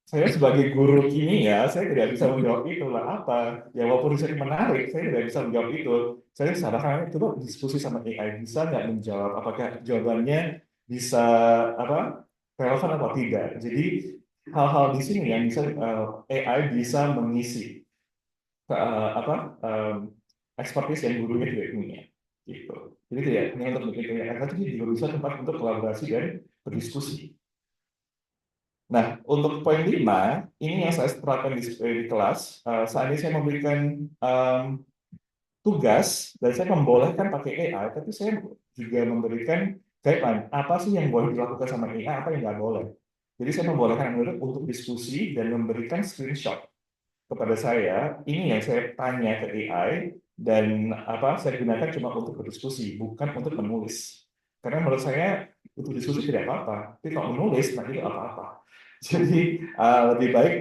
Saya sebagai guru kimia, saya tidak bisa menjawab itu lah apa. Ya walaupun riset menarik, saya tidak bisa menjawab itu. Saya sarankan coba diskusi sama AI, bisa nggak menjawab, apakah jawabannya bisa relevan atau tidak. Jadi hal-hal di sini yang bisa AI bisa mengisi expertise yang gurunya tidak punya. Gitu. Jadi tidak hanya untuk begitu ya, tapi juga bisa tempat untuk kolaborasi dan berdiskusi. Nah, untuk poin 5, ini yang saya terapkan di kelas. Saat ini saya memberikan tugas dan saya membolehkan pakai AI, tapi saya juga memberikan guideline apa sih yang boleh dilakukan sama AI, apa yang nggak boleh. Jadi saya membolehkan murid untuk diskusi dan memberikan screenshot kepada saya. Ini yang saya tanya ke AI dan saya gunakan cuma untuk berdiskusi, bukan untuk menulis. Karena menurut saya untuk diskusi tidak apa-apa, tapi kalau menulis nanti itu apa-apa. Jadi lebih baik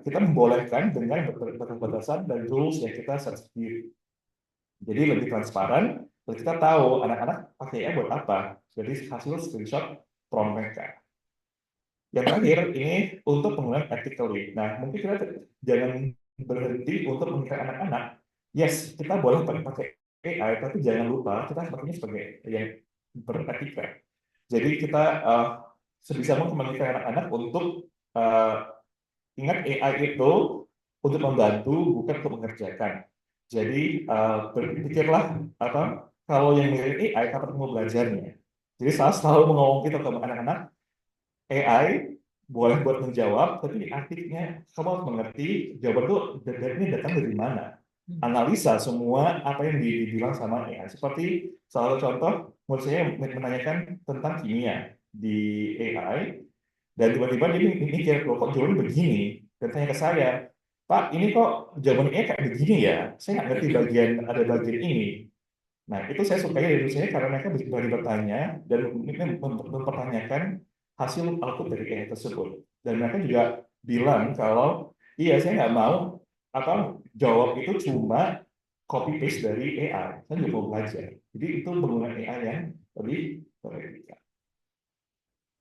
kita membolehkan dengan batasan dan rules yang kita set sendiri. Jadi lebih transparan, dan kita tahu anak-anak pakai AI buat apa. Jadi hasil screenshot from mereka. Yang terakhir ini untuk penggunaan ethically. Nah, mungkin kita jangan berhenti untuk mengingatkan anak-anak. Yes, kita boleh pakai AI, tapi jangan lupa kita pakainya sebagai yang beretika. Jadi kita sebisa mungkin mengingatkan anak-anak untuk ingat AI itu untuk membantu, bukan untuk mengerjakan. Jadi berpikirlah kalau yang mirip AI, kapan mau belajarnya. Jadi saya selalu ngomong kita ke anak-anak, AI boleh buat menjawab, tapi artinya kamu harus mengerti jawaban itu ini datang dari mana. Analisa semua apa yang dibilang sama AI. Seperti salah satu contoh, menurut saya menanyakan tentang kimia di AI, dan tiba-tiba dia mikir, kok jawabannya begini, dan tanya ke saya, Pak, ini kok jawaban AI kayak begini ya? Saya nggak ngerti ada bagian ini. Nah, itu saya sukai dari saya karena mereka berani bertanya dan mempertanyakan hasil output dari AI tersebut. Dan mereka juga bilang kalau iya, saya nggak mau jawab itu cuma copy paste dari AI. Saya juga mau belajar. Jadi itu penggunaan AI yang lebih beretika.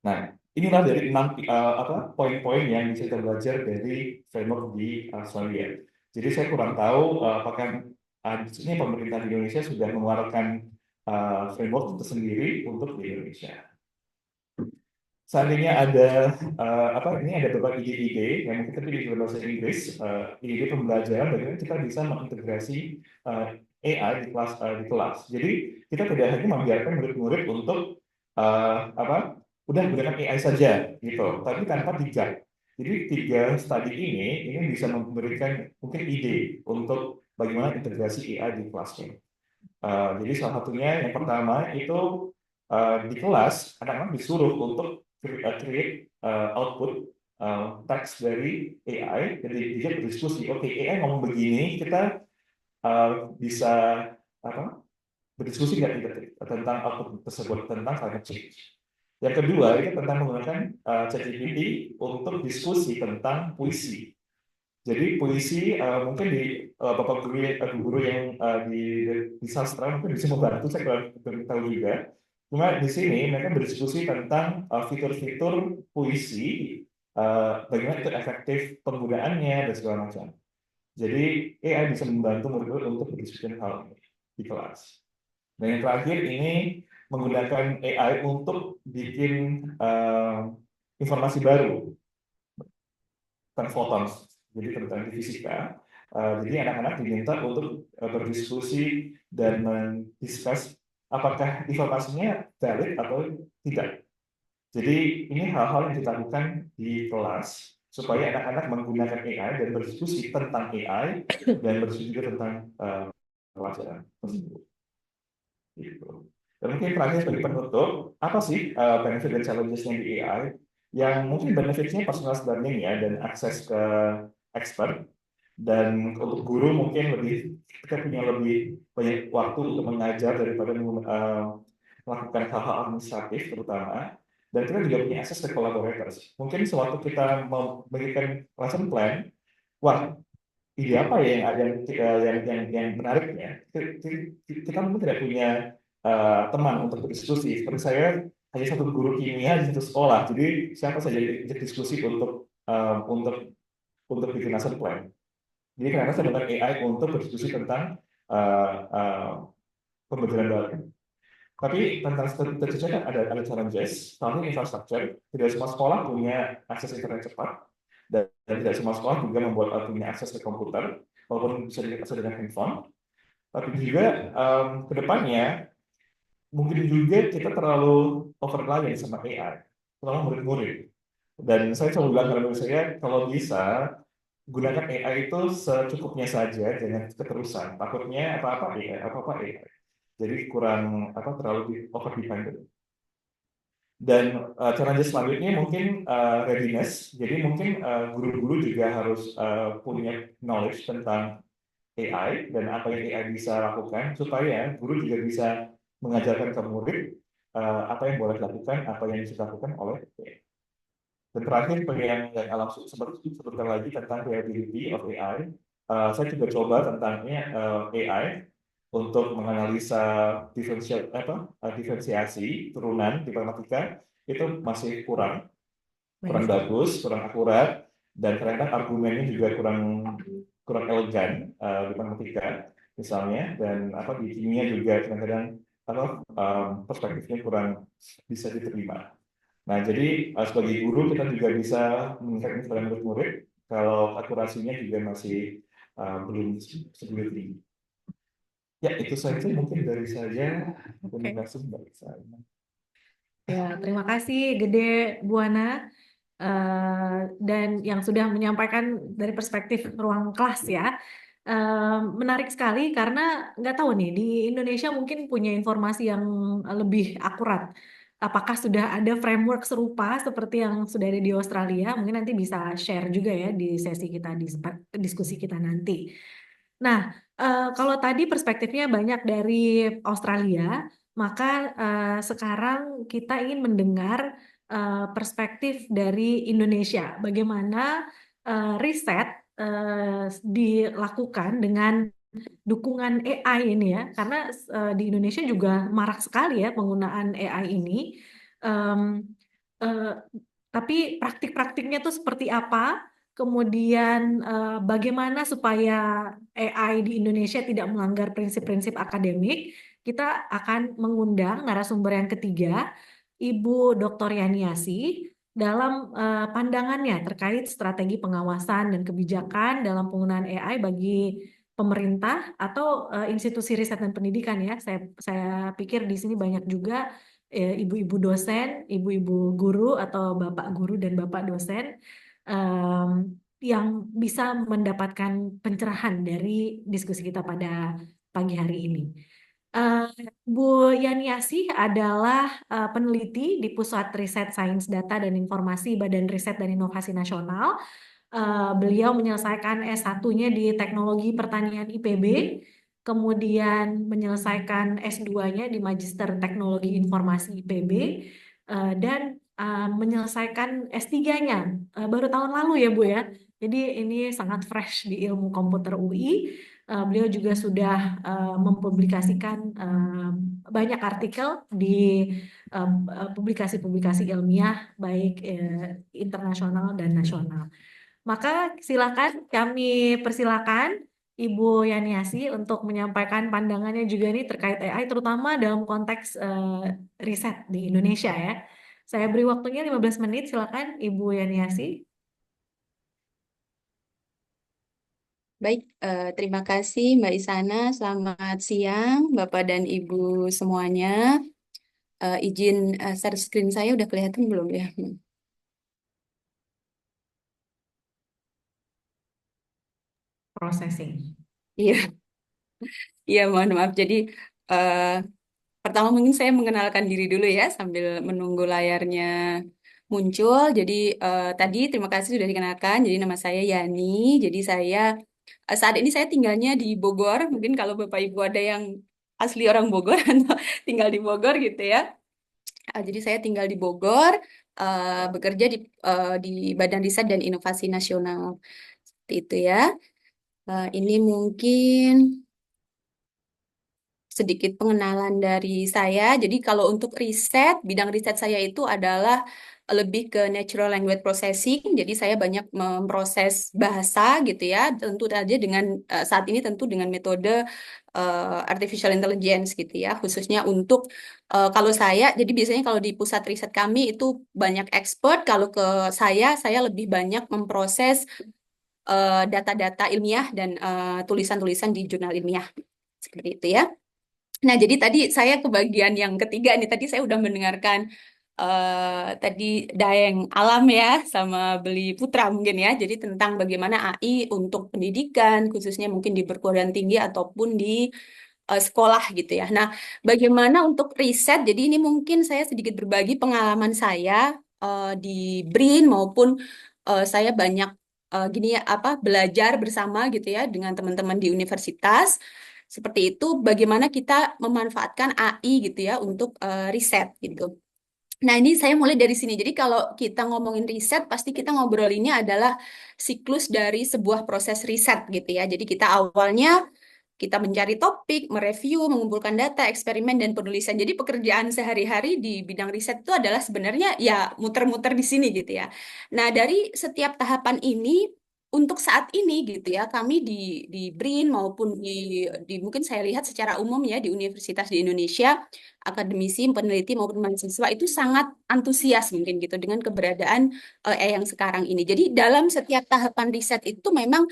Nah, inilah dari 6 poin-poin yang bisa kita belajar dari framework di Australia. Jadi saya kurang tahu apakah ini pemerintah di Indonesia sudah mengeluarkan framework tersendiri untuk di Indonesia. Seandainya ada ini ada beberapa ide-ide yang mungkin tapi di bahasa Inggris, ide pembelajaran bagaimana kita bisa mengintegrasi AI di kelas. Jadi kita tidak hanya membiarkan murid-murid untuk udah gunakan AI saja gitu, tapi tanpa di-guide. Jadi 3 studi ini bisa memberikan mungkin ide untuk bagaimana integrasi AI di classroom. Jadi salah satunya yang pertama itu di kelas anak-anak disuruh untuk create output teks dari AI, jadi dia berdiskusi, oke, AI ngomong begini, kita bisa apa berdiskusi nggak tentang output tersebut, tentang climate change. Yang kedua itu tentang menggunakan ChatGPT untuk diskusi tentang puisi. Jadi puisi mungkin di bapak guru yang di sastra mungkin bisa membantu, saya kurang tahu juga. Cuma di sini mereka berdiskusi tentang fitur-fitur puisi, bagaimana itu efektif penggunaannya dan segala macam. Jadi AI bisa membantu murid-murid untuk berdiskusi hal ini di kelas. Dan yang terakhir ini menggunakan AI untuk bikin informasi baru tentang photons, jadi tentang fisika. Jadi anak-anak diminta untuk berdiskusi dan mendiskus apakah informasinya valid atau tidak. Jadi ini hal-hal yang dilakukan di kelas supaya anak-anak menggunakan AI dan berdiskusi tentang AI dan berdiskusi juga tentang pelajaran tersebut. Gitu. Dan mungkin terakhir sebagai penutup, apa sih benefit dan challenges-nya di AI? Yang mungkin benefit-nya personal learning ya, dan akses ke expert. Dan untuk guru mungkin kita punya lebih banyak waktu untuk mengajar daripada melakukan hal-hal administratif terutama. Dan kita juga punya akses ke collaborators. Mungkin sewaktu kita memberikan lesson plan, wah, ide apa ya yang menariknya? Kita mungkin tidak punya teman untuk berdiskusi. Seperti saya hanya satu guru kimia di satu sekolah, jadi siapa saja yang diskusi untuk bikin lesson plan. Jadi karena saya menggunakan AI untuk berdiskusi tentang pembelajaran baru. Tapi tentang tentu saja ada challenges. Salah satu infrastruktur, tidak semua sekolah punya akses internet cepat, dan tidak semua sekolah juga punya akses ke komputer, walaupun bisa diakses dengan handphone. Tapi juga kedepannya mungkin juga kita terlalu over-reliant sama AI, terlalu murid-murid. Dan saya selalu bilang kalau saya, kalau bisa gunakan AI itu secukupnya saja, jangan keterusan. Takutnya apa-apa AI. Jadi kurang terlalu over dependent. Dan challenge selanjutnya mungkin readiness. Jadi mungkin guru-guru juga harus punya knowledge tentang AI dan apa yang AI bisa lakukan supaya guru juga bisa mengajarkan ke murid apa yang boleh dilakukan, apa yang bisa dilakukan oleh AI. Dan terakhir yang alam sebutkan lagi tentang reliability of AI. Saya juga coba tentang AI untuk menganalisa diferensiasi turunan di matematika itu masih kurang bagus, kurang akurat, dan kadang-kadang argumennya juga kurang elegan di matematika misalnya, dan di kimia juga kadang-kadang perspektifnya kurang bisa diterima. Nah, jadi sebagai guru kita juga bisa meningkatkan kepada murid-murid kalau akurasinya juga masih belum sebegitu tinggi. Ya, itu saja mungkin dari saya. Terima kasih Mbak Lisa. Ya, terima kasih Gede Bu Ana, dan yang sudah menyampaikan dari perspektif ruang kelas ya. Menarik sekali karena nggak tahu nih di Indonesia mungkin punya informasi yang lebih akurat. Apakah sudah ada framework serupa seperti yang sudah ada di Australia? Mungkin nanti bisa share juga ya di sesi kita, di diskusi kita nanti. Nah, kalau tadi perspektifnya banyak dari Australia, maka sekarang kita ingin mendengar perspektif dari Indonesia. Bagaimana riset dilakukan dengan dukungan AI ini ya, karena di Indonesia juga marak sekali ya penggunaan AI ini. Tapi praktik-praktiknya tuh seperti apa? Kemudian bagaimana supaya AI di Indonesia tidak melanggar prinsip-prinsip akademik? Kita akan mengundang narasumber yang ketiga, Ibu Dr. Yaniasi, dalam pandangannya terkait strategi pengawasan dan kebijakan dalam penggunaan AI bagi pemerintah atau institusi riset dan pendidikan ya. Saya pikir di sini banyak juga ibu-ibu dosen, ibu-ibu guru atau bapak guru dan bapak dosen em, yang bisa mendapatkan pencerahan dari diskusi kita pada pagi hari ini. Eh, Bu Yaniasi adalah peneliti di Pusat Riset Sains Data dan Informasi Badan Riset dan Inovasi Nasional. Beliau menyelesaikan S1-nya di Teknologi Pertanian IPB, kemudian menyelesaikan S2-nya di Magister Teknologi Informasi IPB, dan menyelesaikan S3-nya baru tahun lalu ya Bu ya. Jadi ini sangat fresh di ilmu komputer UI. Beliau juga sudah mempublikasikan banyak artikel di publikasi-publikasi ilmiah baik internasional dan nasional. Maka silakan kami persilakan Ibu Yaniasi untuk menyampaikan pandangannya juga nih terkait AI terutama dalam konteks riset di Indonesia ya. Saya beri waktunya 15 menit, silakan Ibu Yaniasi. Baik, terima kasih Mbak Isana. Selamat siang Bapak dan Ibu semuanya. Izin share screen saya udah kelihatan belum ya? Processing. Iya, iya mohon maaf. Jadi eh, pertama mungkin saya mengenalkan diri dulu ya sambil menunggu layarnya muncul. Jadi tadi terima kasih sudah dikenalkan. Jadi nama saya Yani. Jadi saya saat ini saya tinggalnya di Bogor. Mungkin kalau Bapak Ibu ada yang asli orang Bogor atau tinggal di Bogor gitu ya. Jadi saya tinggal di Bogor, bekerja di Badan Riset dan Inovasi Nasional. Seperti itu ya. Ini mungkin sedikit pengenalan dari saya. Jadi kalau untuk riset, bidang riset saya itu adalah lebih ke natural language processing. Jadi saya banyak memproses bahasa gitu ya. Tentu saja dengan saat ini tentu dengan metode artificial intelligence gitu ya. Khususnya untuk kalau saya, jadi biasanya kalau di pusat riset kami itu banyak expert. Kalau ke saya lebih banyak memproses data-data ilmiah dan tulisan-tulisan di jurnal ilmiah. Seperti itu ya. Nah, jadi tadi saya ke bagian yang ketiga nih. Tadi saya udah mendengarkan tadi Daeng Alam ya, sama Beli Putra mungkin ya. Jadi tentang bagaimana AI untuk pendidikan, khususnya mungkin di perguruan tinggi ataupun di sekolah gitu ya. Nah, bagaimana untuk riset? Jadi ini mungkin saya sedikit berbagi pengalaman saya di BRIN maupun saya banyak gini ya apa belajar bersama gitu ya dengan teman-teman di universitas. Seperti itu, bagaimana kita memanfaatkan AI gitu ya untuk riset gitu. Nah, ini saya mulai dari sini. Jadi kalau kita ngomongin riset, pasti kita ngobrolinnya adalah siklus dari sebuah proses riset gitu ya. Jadi kita awalnya kita mencari topik, mereview, mengumpulkan data, eksperimen, dan penulisan. Jadi pekerjaan sehari-hari di bidang riset itu adalah sebenarnya ya muter-muter di sini gitu ya. Nah, dari setiap tahapan ini, untuk saat ini gitu ya, kami di BRIN maupun di mungkin saya lihat secara umum ya di universitas di Indonesia, akademisi, peneliti maupun mahasiswa itu sangat antusias mungkin gitu dengan keberadaan AI yang sekarang ini. Jadi dalam setiap tahapan riset itu memang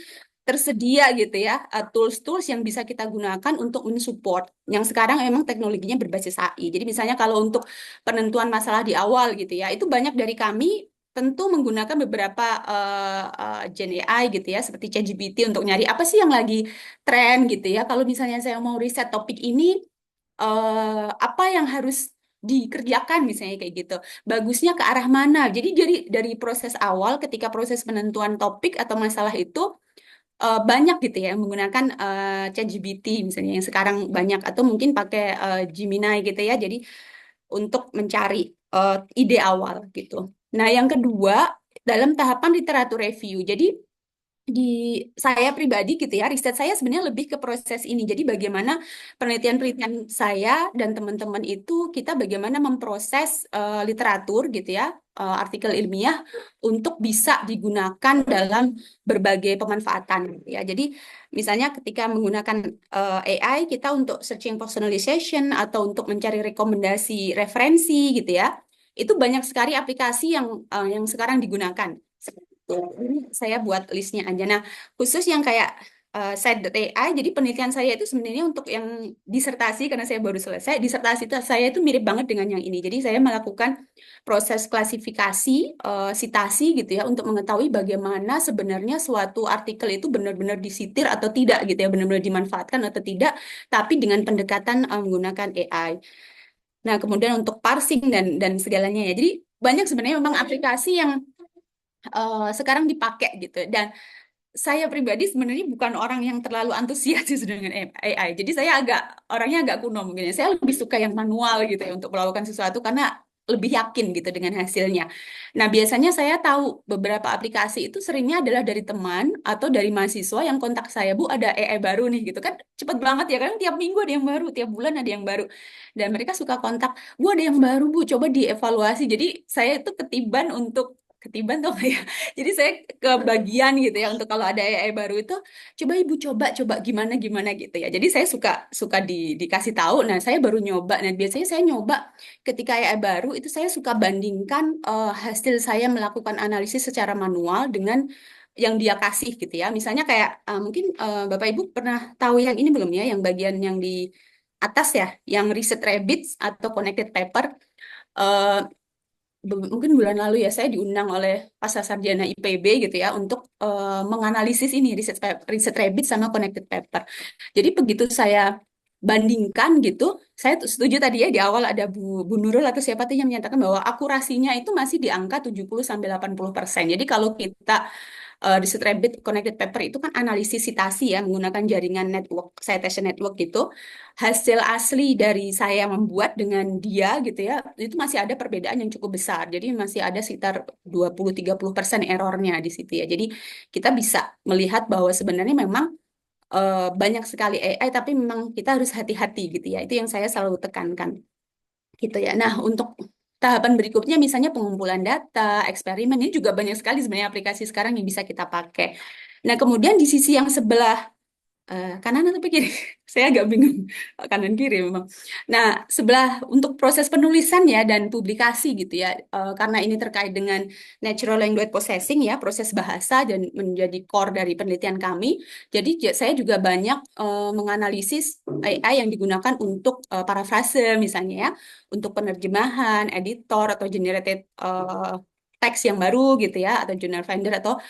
tersedia gitu ya tools-tools yang bisa kita gunakan untuk mensupport yang sekarang memang teknologinya berbasis AI. Jadi misalnya kalau untuk penentuan masalah di awal gitu ya, itu banyak dari kami tentu menggunakan beberapa Gen AI gitu ya, seperti ChatGPT untuk nyari apa sih yang lagi tren gitu ya. Kalau misalnya saya mau riset topik ini, apa yang harus dikerjakan misalnya kayak gitu. Bagusnya ke arah mana? Jadi dari proses awal ketika proses penentuan topik atau masalah itu banyak gitu ya yang menggunakan ChatGPT misalnya yang sekarang banyak atau mungkin pakai Gemini gitu ya. Jadi untuk mencari ide awal gitu. Nah, yang kedua dalam tahapan literatur review. Jadi di saya pribadi gitu ya, riset saya sebenarnya lebih ke proses ini. Jadi bagaimana penelitian-penelitian saya dan teman-teman itu kita bagaimana memproses literatur gitu ya, artikel ilmiah untuk bisa digunakan dalam berbagai pemanfaatan gitu ya. Jadi misalnya ketika menggunakan AI kita untuk searching personalization atau untuk mencari rekomendasi referensi gitu ya. Itu banyak sekali aplikasi yang sekarang digunakan. Ini saya buat listnya aja. Nah, khusus yang kayak Site.ai. Jadi penelitian saya itu sebenarnya untuk yang disertasi, karena saya baru selesai. Disertasi saya itu mirip banget dengan yang ini. Jadi saya melakukan proses klasifikasi, sitasi gitu ya, untuk mengetahui bagaimana sebenarnya suatu artikel itu benar-benar disitir atau tidak gitu ya, benar-benar dimanfaatkan atau tidak, tapi dengan pendekatan menggunakan AI. Nah, kemudian untuk parsing dan segalanya ya. Jadi banyak sebenarnya memang aplikasi yang sekarang dipakai gitu. Dan saya pribadi sebenarnya bukan orang yang terlalu antusias sih dengan AI. Jadi saya orangnya agak kuno mungkin ya. Saya lebih suka yang manual gitu ya untuk melakukan sesuatu karena lebih yakin gitu dengan hasilnya. Nah, biasanya saya tahu beberapa aplikasi itu seringnya adalah dari teman atau dari mahasiswa yang kontak saya, Bu, ada AI baru nih gitu kan. Cepet banget ya, kan tiap minggu ada yang baru, tiap bulan ada yang baru. Dan mereka suka kontak, Bu, ada yang baru, Bu, coba dievaluasi. Jadi saya itu ketiban tuh ya. Jadi saya kebagian gitu ya untuk kalau ada AI baru itu coba Ibu coba gimana gimana gitu ya. Jadi saya suka suka dikasih tahu. Nah, saya baru nyoba. Nah, biasanya saya nyoba ketika AI baru itu saya suka bandingkan hasil saya melakukan analisis secara manual dengan yang dia kasih gitu ya. Misalnya kayak mungkin Bapak Ibu pernah tahu yang ini belum ya, yang bagian yang di atas ya, yang Research Rabbits atau Connected Paper. Eh, Mungkin bulan lalu ya saya diundang oleh Pascasarjana IPB gitu ya untuk menganalisis ini riset Rabbit sama Connected Paper. Jadi begitu saya bandingkan gitu, saya setuju tadi ya di awal ada Bu Nurul atau siapa tuh yang menyatakan bahwa akurasinya itu masih di angka 70-80%. Jadi kalau kita Research Rabbit Connected Paper itu kan analisis sitasi ya menggunakan jaringan network, citation network gitu. Hasil asli dari saya membuat dengan dia gitu ya, itu masih ada perbedaan yang cukup besar. Jadi masih ada sekitar 20-30% errornya di situ ya. Jadi kita bisa melihat bahwa sebenarnya memang banyak sekali AI, tapi memang kita harus hati-hati gitu ya. Itu yang saya selalu tekankan gitu ya. Nah, untuk tahapan berikutnya misalnya pengumpulan data, eksperimen, ini juga banyak sekali sebenarnya aplikasi sekarang yang bisa kita pakai. Nah, kemudian di sisi yang sebelah kanan atau kiri? Saya agak bingung. Kanan kiri memang. Nah, sebelah untuk proses penulisan ya dan publikasi gitu ya, karena ini terkait dengan natural language processing ya, proses bahasa dan menjadi core dari penelitian kami. Jadi saya juga banyak menganalisis AI yang digunakan untuk parafrase misalnya ya, untuk penerjemahan, editor atau generated teks yang baru gitu ya, atau journal finder atau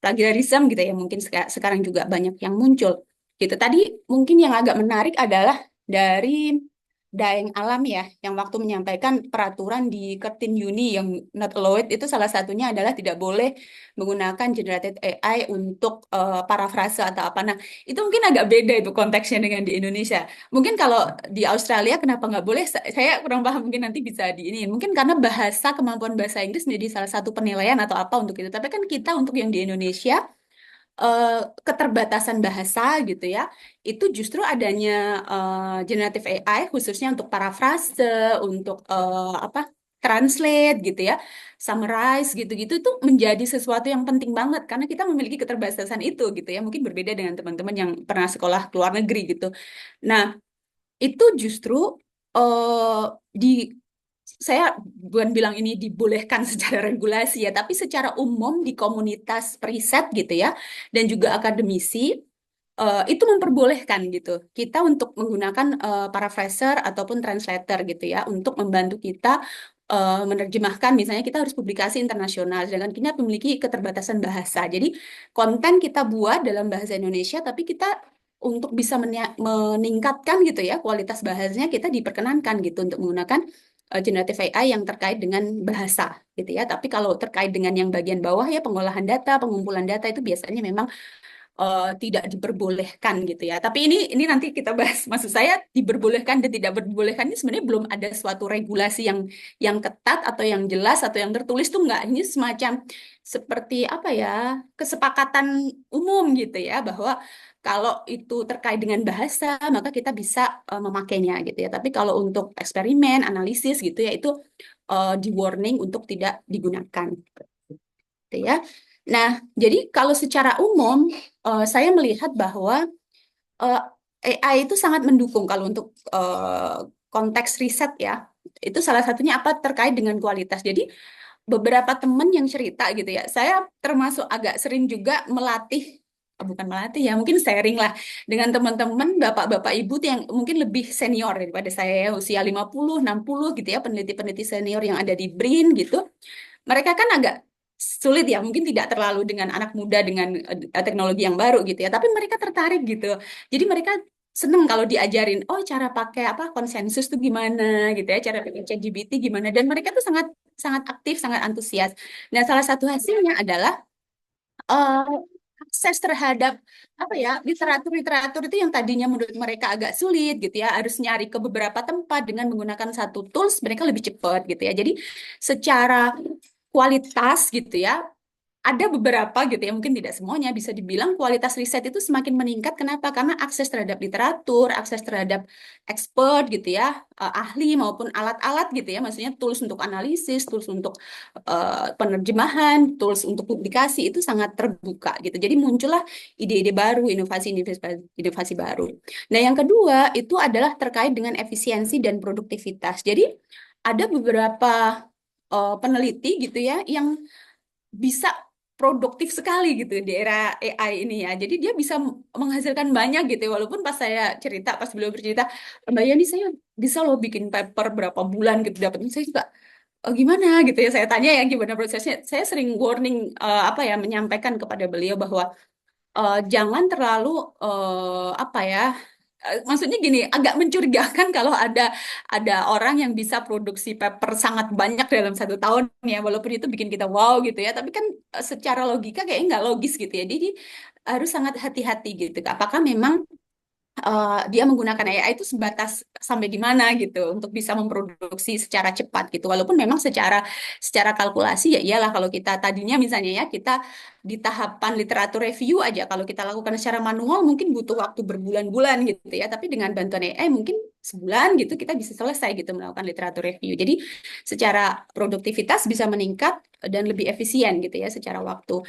plagiarism gitu ya, mungkin sekarang juga banyak yang muncul gitu. Tadi mungkin yang agak menarik adalah dari Daeng Alam ya, yang waktu menyampaikan peraturan di Kertin Yuni yang not allowed itu salah satunya adalah tidak boleh menggunakan generated AI untuk parafrase atau apa. Nah, itu mungkin agak beda itu konteksnya dengan di Indonesia. Mungkin kalau di Australia kenapa nggak boleh? Saya kurang paham, mungkin nanti bisa di ini. Mungkin karena kemampuan bahasa Inggris menjadi salah satu penilaian atau apa untuk itu. Tapi kan kita untuk yang di Indonesia keterbatasan bahasa gitu ya, itu justru adanya generative AI khususnya untuk parafrase, untuk translate gitu ya, summarize gitu-gitu itu menjadi sesuatu yang penting banget karena kita memiliki keterbatasan itu gitu ya. Mungkin berbeda dengan teman-teman yang pernah sekolah ke luar negeri gitu. Nah, itu justru di saya bukan bilang ini dibolehkan secara regulasi ya, tapi secara umum di komunitas periset gitu ya, dan juga akademisi itu memperbolehkan gitu kita untuk menggunakan paraphraser ataupun translator gitu ya untuk membantu kita menerjemahkan, misalnya kita harus publikasi internasional, sedangkan kita memiliki keterbatasan bahasa. Jadi konten kita buat dalam bahasa Indonesia, tapi kita untuk bisa meningkatkan gitu ya kualitas bahasanya, kita diperkenankan gitu untuk menggunakan generative AI yang terkait dengan bahasa gitu ya. Tapi kalau terkait dengan yang bagian bawah ya, pengolahan data, pengumpulan data itu biasanya memang tidak diperbolehkan gitu ya. Tapi ini nanti kita bahas. Maksud saya diperbolehkan dan tidak diperbolehkan ini sebenarnya belum ada suatu regulasi yang ketat atau yang jelas atau yang tertulis tuh enggak. Ini semacam seperti apa ya, kesepakatan umum gitu ya, bahwa kalau itu terkait dengan bahasa maka kita bisa memakainya gitu ya. Tapi kalau untuk eksperimen, analisis gitu ya, itu di warning untuk tidak digunakan gitu ya. Nah, jadi kalau secara umum saya melihat bahwa AI itu sangat mendukung kalau untuk konteks riset ya. Itu salah satunya apa terkait dengan kualitas. Jadi beberapa teman yang cerita gitu ya, saya termasuk agak sering juga melatih bukan melatih ya, mungkin sharing lah dengan teman-teman bapak-bapak ibu tuh yang mungkin lebih senior daripada saya ya, usia 50, 60 gitu ya, peneliti-peneliti senior yang ada di BRIN gitu. Mereka kan agak sulit ya, mungkin tidak terlalu dengan anak muda dengan teknologi yang baru gitu ya, tapi mereka tertarik gitu. Jadi mereka seneng kalau diajarin, oh cara pakai apa konsensus tuh gimana gitu ya, cara pakai ChatGPT gimana, dan mereka tuh sangat sangat aktif, sangat antusias. Nah, salah satu hasilnya adalah eh, akses terhadap apa ya literatur-literatur itu yang tadinya menurut mereka agak sulit gitu ya, harus nyari ke beberapa tempat dengan menggunakan satu tools mereka lebih cepat gitu ya. Jadi secara kualitas gitu ya, ada beberapa gitu ya, mungkin tidak semuanya, bisa dibilang kualitas riset itu semakin meningkat. Kenapa? Karena akses terhadap literatur, akses terhadap expert gitu ya, ahli maupun alat-alat gitu ya, maksudnya tools untuk analisis, tools untuk penerjemahan, tools untuk publikasi itu sangat terbuka gitu. Jadi muncullah ide-ide baru, inovasi baru. Nah, yang kedua itu adalah terkait dengan efisiensi dan produktivitas. Jadi ada beberapa peneliti gitu ya yang bisa produktif sekali gitu di era AI ini ya. Jadi dia bisa menghasilkan banyak gitu ya. Walaupun pas saya cerita, pas beliau bercerita, Mbak Yani saya bisa loh bikin paper berapa bulan gitu dapatnya. Saya juga gimana gitu ya. Saya tanya ya gimana prosesnya. Saya sering warning apa ya, menyampaikan kepada beliau bahwa jangan terlalu apa ya, maksudnya gini, agak mencurigakan kalau ada orang yang bisa produksi paper sangat banyak dalam 1 tahun ya, walaupun itu bikin kita wow gitu ya, tapi kan secara logika kayaknya nggak logis gitu ya. Jadi harus sangat hati-hati gitu. Apakah memang dia menggunakan AI itu sebatas sampai di mana gitu untuk bisa memproduksi secara cepat gitu. Walaupun memang secara kalkulasi ya iyalah, kalau kita tadinya misalnya ya kita di tahapan literatur review aja kalau kita lakukan secara manual mungkin butuh waktu berbulan-bulan gitu ya. Tapi dengan bantuan AI mungkin sebulan gitu kita bisa selesai gitu melakukan literatur review. Jadi secara produktivitas bisa meningkat dan lebih efisien gitu ya secara waktu.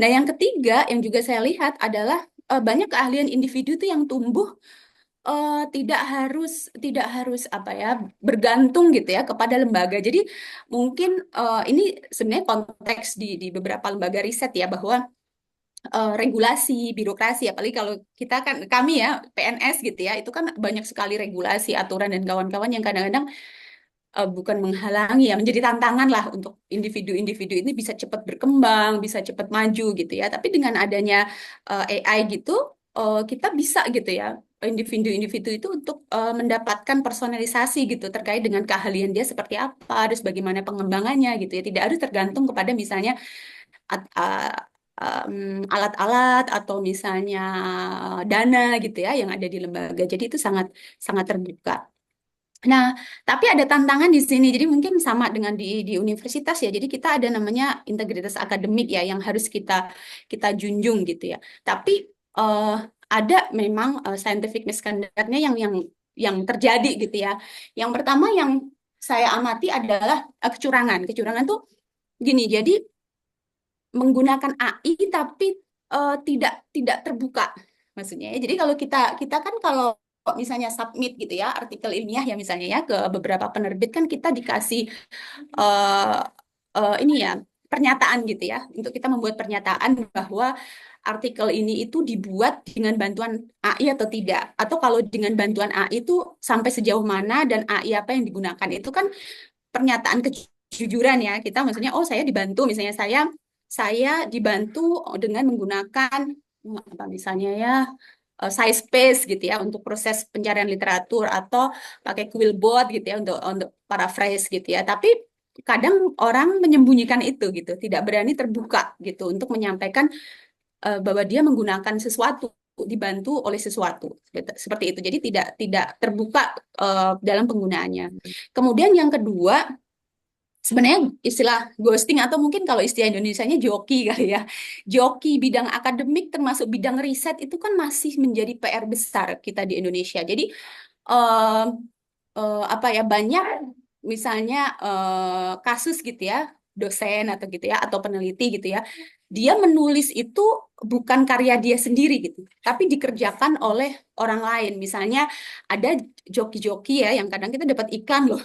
Nah, yang ketiga yang juga saya lihat adalah banyak keahlian individu tuh yang tumbuh tidak harus apa ya, bergantung gitu ya kepada lembaga. Jadi mungkin ini sebenarnya konteks di beberapa lembaga riset ya, bahwa regulasi, birokrasi, apalagi kalau kita kan kami ya PNS gitu ya, itu kan banyak sekali regulasi, aturan dan kawan-kawan yang kadang-kadang bukan menghalangi ya, menjadi tantangan lah untuk individu-individu ini bisa cepat berkembang, bisa cepat maju gitu ya. Tapi dengan adanya AI gitu, kita bisa gitu ya, individu-individu itu untuk mendapatkan personalisasi gitu terkait dengan keahlian dia seperti apa, harus bagaimana pengembangannya gitu ya. Tidak harus tergantung kepada misalnya alat-alat atau misalnya dana gitu ya yang ada di lembaga. Jadi itu sangat sangat terbuka. Nah, tapi ada tantangan di sini. Jadi mungkin sama dengan di universitas ya. Jadi kita ada namanya integritas akademik ya yang harus kita kita junjung gitu ya. Tapi eh, ada memang scientific misconduct-nya yang terjadi gitu ya. Yang pertama yang saya amati adalah kecurangan. Kecurangan tuh gini. Jadi menggunakan AI tapi tidak terbuka maksudnya ya. Jadi kalau kita kita kan kalau misalnya submit gitu ya artikel ilmiah ya misalnya ya ke beberapa penerbit kan kita dikasih eh ini ya pernyataan gitu ya untuk kita membuat pernyataan bahwa artikel ini itu dibuat dengan bantuan AI atau tidak, atau kalau dengan bantuan AI itu sampai sejauh mana dan AI apa yang digunakan, itu kan pernyataan kejujuran ya. Kita maksudnya oh saya dibantu, misalnya saya dibantu dengan menggunakan apa misalnya ya Sciencebase gitu ya untuk proses pencarian literatur, atau pakai Quillbot gitu ya untuk paraphrase gitu ya. Tapi kadang orang menyembunyikan itu gitu, tidak berani terbuka gitu untuk menyampaikan bahwa dia menggunakan sesuatu, dibantu oleh sesuatu seperti itu. Jadi tidak tidak terbuka dalam penggunaannya. Kemudian yang kedua, sebenarnya istilah ghosting atau mungkin kalau istilah Indonesianya joki kali ya. Joki bidang akademik termasuk bidang riset itu kan masih menjadi PR besar kita di Indonesia. Jadi apa ya, banyak misalnya kasus gitu ya dosen atau gitu ya, atau peneliti gitu ya, dia menulis itu bukan karya dia sendiri gitu, tapi dikerjakan oleh orang lain. Misalnya ada joki-joki ya, yang kadang kita dapat iklan loh.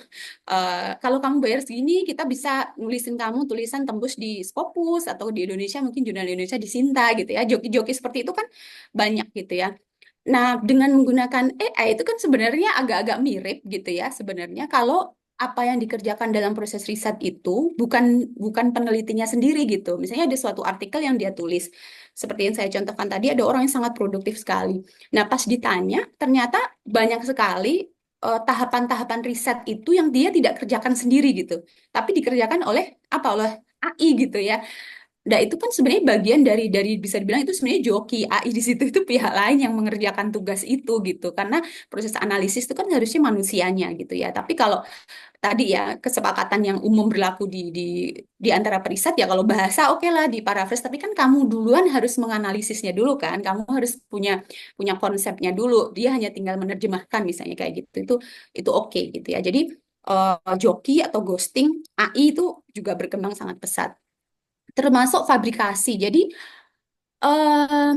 Kalau kamu bayar segini, kita bisa nulisin kamu tulisan tembus di Scopus, atau di Indonesia mungkin jurnal Indonesia di Sinta gitu ya. Joki-joki seperti itu kan banyak gitu ya. Nah, dengan menggunakan AI itu kan sebenarnya agak-agak mirip gitu ya sebenarnya, kalau apa yang dikerjakan dalam proses riset itu bukan penelitinya sendiri gitu. Misalnya ada suatu artikel yang dia tulis, seperti yang saya contohkan tadi, ada orang yang sangat produktif sekali. Nah, pas ditanya, ternyata banyak sekali tahapan-tahapan riset itu yang dia tidak kerjakan sendiri gitu, tapi dikerjakan oleh oleh AI gitu ya. Nah, itu kan sebenarnya bagian dari bisa dibilang itu sebenarnya joki AI di situ, itu pihak lain yang mengerjakan tugas itu gitu. Karena proses analisis itu kan harusnya manusianya gitu ya. Tapi kalau tadi ya kesepakatan yang umum berlaku di antara periset ya, kalau bahasa oke lah di paraphrase, tapi kan kamu duluan harus menganalisisnya dulu kan. Kamu harus punya punya konsepnya dulu. Dia hanya tinggal menerjemahkan misalnya kayak gitu. Itu oke gitu ya. Jadi joki atau ghosting AI itu juga berkembang sangat pesat, termasuk fabrikasi. Jadi eh,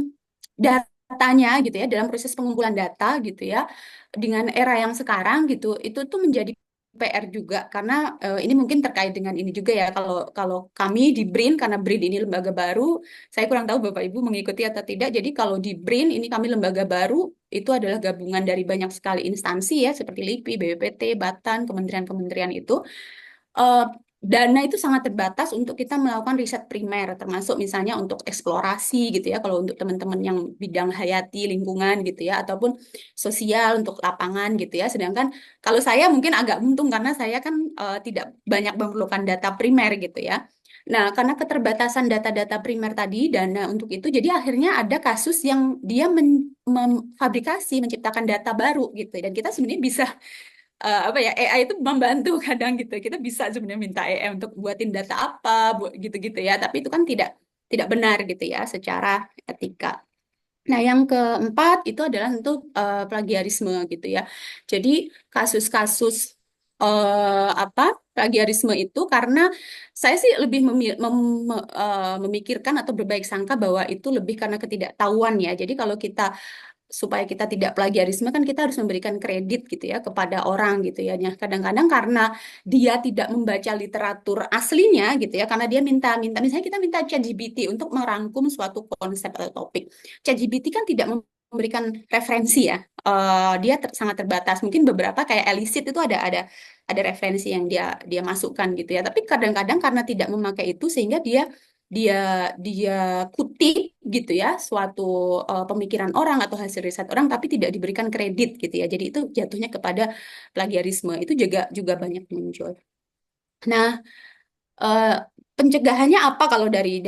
datanya gitu ya, dalam proses pengumpulan data gitu ya, dengan era yang sekarang gitu, itu tuh menjadi PR juga, karena ini mungkin terkait dengan ini juga ya, kalau kalau kami di BRIN, karena BRIN ini lembaga baru, saya kurang tahu Bapak Ibu mengikuti atau tidak. Jadi kalau di BRIN ini kami lembaga baru, itu adalah gabungan dari banyak sekali instansi ya, seperti LIPI, BPPT, Batan, kementerian-kementerian itu. eh, Dana itu sangat terbatas untuk kita melakukan riset primer, termasuk misalnya untuk eksplorasi gitu ya, kalau untuk teman-teman yang bidang hayati, lingkungan gitu ya, ataupun sosial untuk lapangan gitu ya. Sedangkan kalau saya mungkin agak untung karena saya kan tidak banyak memerlukan data primer gitu ya. Nah, karena keterbatasan data-data primer tadi, dana untuk itu, jadi akhirnya ada kasus yang dia memfabrikasi, menciptakan data baru gitu. Dan kita sebenarnya bisa apa ya, AI itu membantu kadang gitu. Kita bisa sebenarnya minta AI untuk buatin data apa, buat gitu-gitu ya. Tapi itu kan tidak tidak benar gitu ya secara etika. Nah, yang keempat itu adalah tentu plagiarisme gitu ya. Jadi kasus-kasus apa plagiarisme itu, karena saya sih lebih memikirkan atau berbaik sangka bahwa itu lebih karena ketidaktahuan ya. Jadi kalau kita supaya kita tidak plagiarisme kan kita harus memberikan kredit gitu ya kepada orang gitu ya. Nah, kadang-kadang karena dia tidak membaca literatur aslinya gitu ya, karena dia minta misalnya kita minta ChatGPT untuk merangkum suatu konsep atau topik. ChatGPT kan tidak memberikan referensi ya. Dia sangat terbatas. Mungkin beberapa kayak Elicit itu ada referensi yang dia masukkan gitu ya. Tapi kadang-kadang karena tidak memakai itu, sehingga dia dia dia kutip gitu ya suatu pemikiran orang atau hasil riset orang, tapi tidak diberikan kredit gitu ya. Jadi itu jatuhnya kepada plagiarisme. Itu juga juga banyak muncul. Nah, eh, pencegahannya apa kalau dari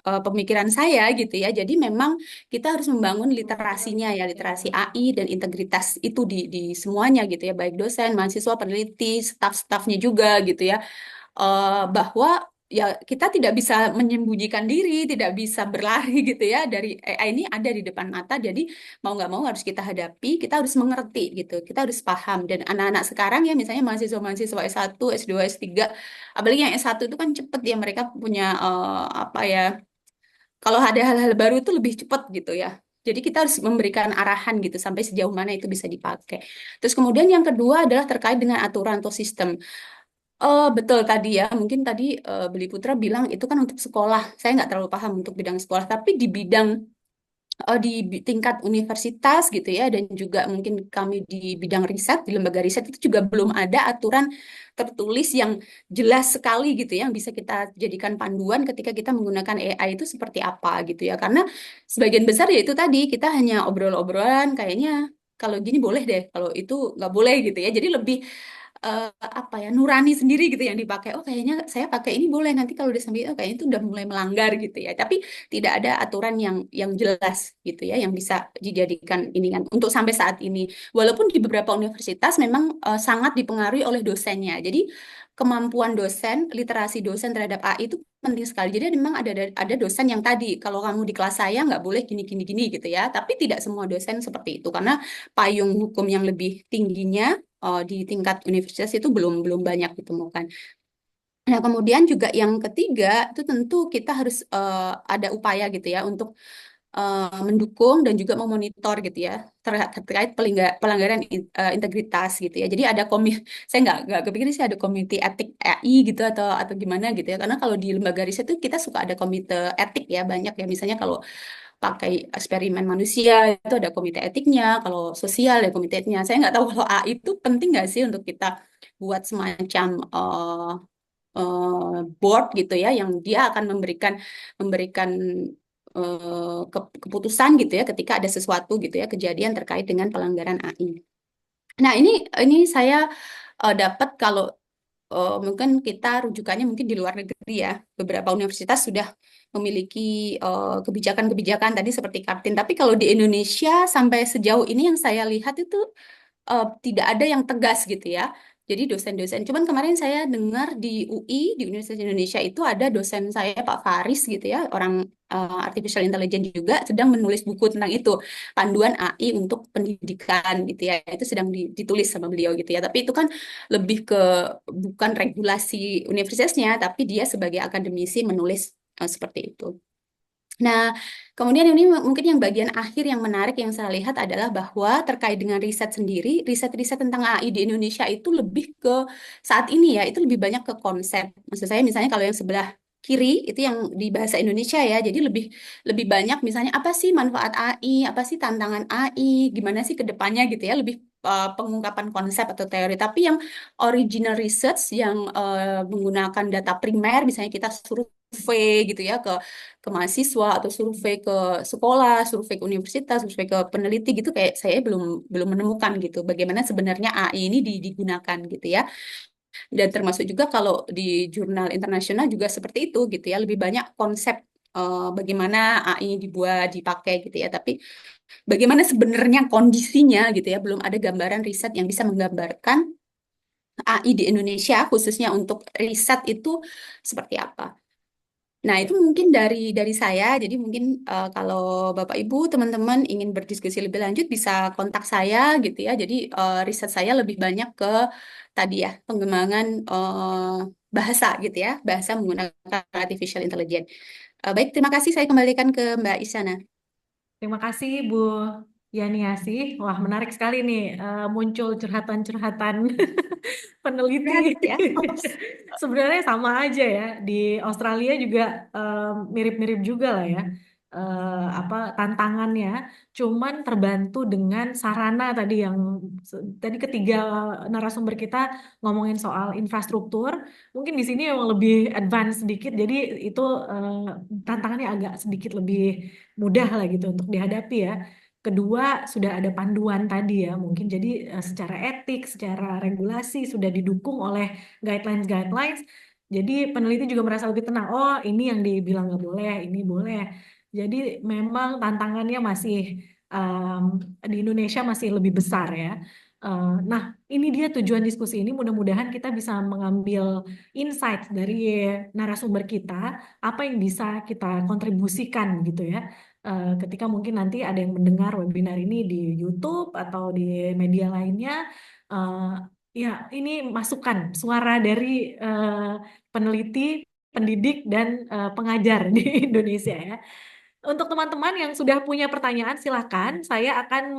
pemikiran saya gitu ya. Jadi memang kita harus membangun literasinya ya, literasi AI dan integritas itu di semuanya gitu ya, baik dosen, mahasiswa, peneliti, staf-stafnya juga gitu ya. Bahwa ya kita tidak bisa menyembunyikan diri, tidak bisa berlari gitu ya dari AI ini, ada di depan mata. Jadi mau nggak mau harus kita hadapi, kita harus mengerti gitu, kita harus paham. Dan anak-anak sekarang ya, misalnya mahasiswa-mahasiswa S1, S2, S3, apalagi yang S1 itu kan cepet ya, mereka punya apa ya, kalau ada hal-hal baru itu lebih cepat gitu ya. Jadi kita harus memberikan arahan gitu sampai sejauh mana itu bisa dipakai. Terus kemudian yang kedua adalah terkait dengan aturan atau sistem. Oh, betul tadi ya. Mungkin tadi Beli Putra bilang itu kan untuk sekolah. Saya nggak terlalu paham untuk bidang sekolah, tapi di bidang tingkat universitas gitu ya, dan juga mungkin kami di bidang riset, di lembaga riset itu juga belum ada aturan tertulis yang jelas sekali gitu ya, yang bisa kita jadikan panduan ketika kita menggunakan AI itu seperti apa gitu ya. Karena sebagian besar ya itu tadi, kita hanya obrol-obrolan kayaknya kalau gini boleh deh, kalau itu nggak boleh gitu ya. Jadi lebih apa ya, nurani sendiri gitu yang dipakai. Oh, kayaknya saya pakai ini boleh, nanti kalau udah sampai itu kayaknya itu udah mulai melanggar gitu ya. Tapi tidak ada aturan yang jelas gitu ya, yang bisa dijadikan ini kan untuk sampai saat ini. Walaupun di beberapa universitas memang sangat dipengaruhi oleh dosennya. Jadi kemampuan dosen, literasi dosen terhadap AI itu penting sekali. Jadi memang ada dosen yang tadi, kalau kamu di kelas saya nggak boleh gini gini gini gitu ya. Tapi tidak semua dosen seperti itu, karena payung hukum yang lebih tingginya di tingkat universitas itu belum belum banyak ditemukan. Nah, kemudian juga yang ketiga itu tentu kita harus ada upaya gitu ya untuk mendukung dan juga memonitor gitu ya terkait pelanggaran integritas gitu ya. Jadi ada saya nggak kepikiran sih ada komite etik AI gitu atau gimana gitu ya. Karena kalau di lembaga riset itu kita suka ada komite etik ya banyak ya. Misalnya kalau pakai eksperimen manusia itu ada komite etiknya, kalau sosial ada komite etiknya. Saya nggak tahu kalau AI itu penting nggak sih untuk kita buat semacam board gitu ya yang dia akan memberikan keputusan gitu ya ketika ada sesuatu gitu ya kejadian terkait dengan pelanggaran AI. Nah, ini saya dapat kalau mungkin kita rujukannya mungkin di luar negeri ya. Beberapa universitas sudah memiliki kebijakan-kebijakan tadi seperti Kartin. Tapi kalau di Indonesia sampai sejauh ini yang saya lihat itu tidak ada yang tegas gitu ya. Jadi dosen-dosen. Cuman kemarin saya dengar di UI, di Universitas Indonesia itu ada dosen saya Pak Faris gitu ya, orang artificial intelligence juga sedang menulis buku tentang itu, panduan AI untuk pendidikan gitu ya. Itu sedang ditulis sama beliau gitu ya. Tapi itu kan lebih ke bukan regulasi universitasnya, tapi dia sebagai akademisi menulis seperti itu. Nah, kemudian ini mungkin yang bagian akhir yang menarik yang saya lihat adalah bahwa terkait dengan riset sendiri, riset-riset tentang AI di Indonesia itu lebih ke saat ini ya, itu lebih banyak ke konsep. Maksud saya misalnya kalau yang sebelah kiri itu yang di bahasa Indonesia ya, jadi lebih lebih banyak misalnya apa sih manfaat AI, apa sih tantangan AI, gimana sih ke depannya gitu ya, lebih pengungkapan konsep atau teori. Tapi yang original research yang menggunakan data primer, misalnya kita survei gitu ya ke mahasiswa atau survei ke sekolah, survei ke universitas, survei ke peneliti gitu kayak saya belum belum menemukan gitu bagaimana sebenarnya AI ini digunakan gitu ya. Dan termasuk juga kalau di jurnal internasional juga seperti itu gitu ya, lebih banyak konsep bagaimana AI dibuat, dipakai gitu ya. Tapi bagaimana sebenarnya kondisinya gitu ya, belum ada gambaran riset yang bisa menggambarkan AI di Indonesia khususnya untuk riset itu seperti apa. Nah, itu mungkin dari saya. Jadi mungkin kalau Bapak Ibu, teman-teman ingin berdiskusi lebih lanjut bisa kontak saya gitu ya. Jadi riset saya lebih banyak ke tadi ya, pengembangan bahasa gitu ya, bahasa menggunakan artificial intelligence. Baik, terima kasih saya kembalikan ke Mbak Isyana. Terima kasih Bu Yaniasi. Wah, menarik sekali nih muncul curhatan-curhatan peneliti. Ya. Sebenarnya sama aja ya. Di Australia juga mirip-mirip juga lah ya. Apa tantangannya, cuman terbantu dengan sarana tadi yang tadi ketiga narasumber kita ngomongin soal infrastruktur. Mungkin di sini memang lebih advance sedikit, jadi itu tantangannya agak sedikit lebih mudah lah gitu untuk dihadapi ya. Kedua, sudah ada panduan tadi ya, mungkin jadi secara etik, secara regulasi sudah didukung oleh guidelines-guidelines. Jadi peneliti juga merasa lebih tenang. Oh, ini yang dibilang nggak boleh, ini boleh. Jadi memang tantangannya masih di Indonesia masih lebih besar ya. Nah, ini dia tujuan diskusi ini. Mudah-mudahan kita bisa mengambil insight dari narasumber kita, apa yang bisa kita kontribusikan gitu ya. Ketika mungkin nanti ada yang mendengar webinar ini di YouTube atau di media lainnya, eh, ya ini masukan suara dari peneliti, pendidik dan pengajar di Indonesia ya. Untuk teman-teman yang sudah punya pertanyaan, silakan. Saya akan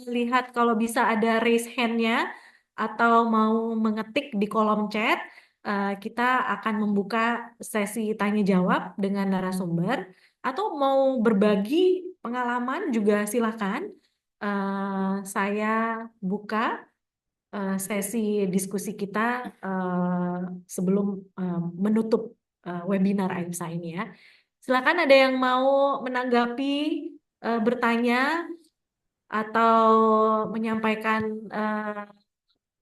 melihat kalau bisa ada raise hand-nya atau mau mengetik di kolom chat. Kita akan membuka sesi tanya jawab dengan narasumber. Atau mau berbagi pengalaman juga silakan. Saya buka sesi diskusi kita sebelum menutup webinar AIMSA ini ya. Silakan ada yang mau menanggapi, bertanya, atau menyampaikan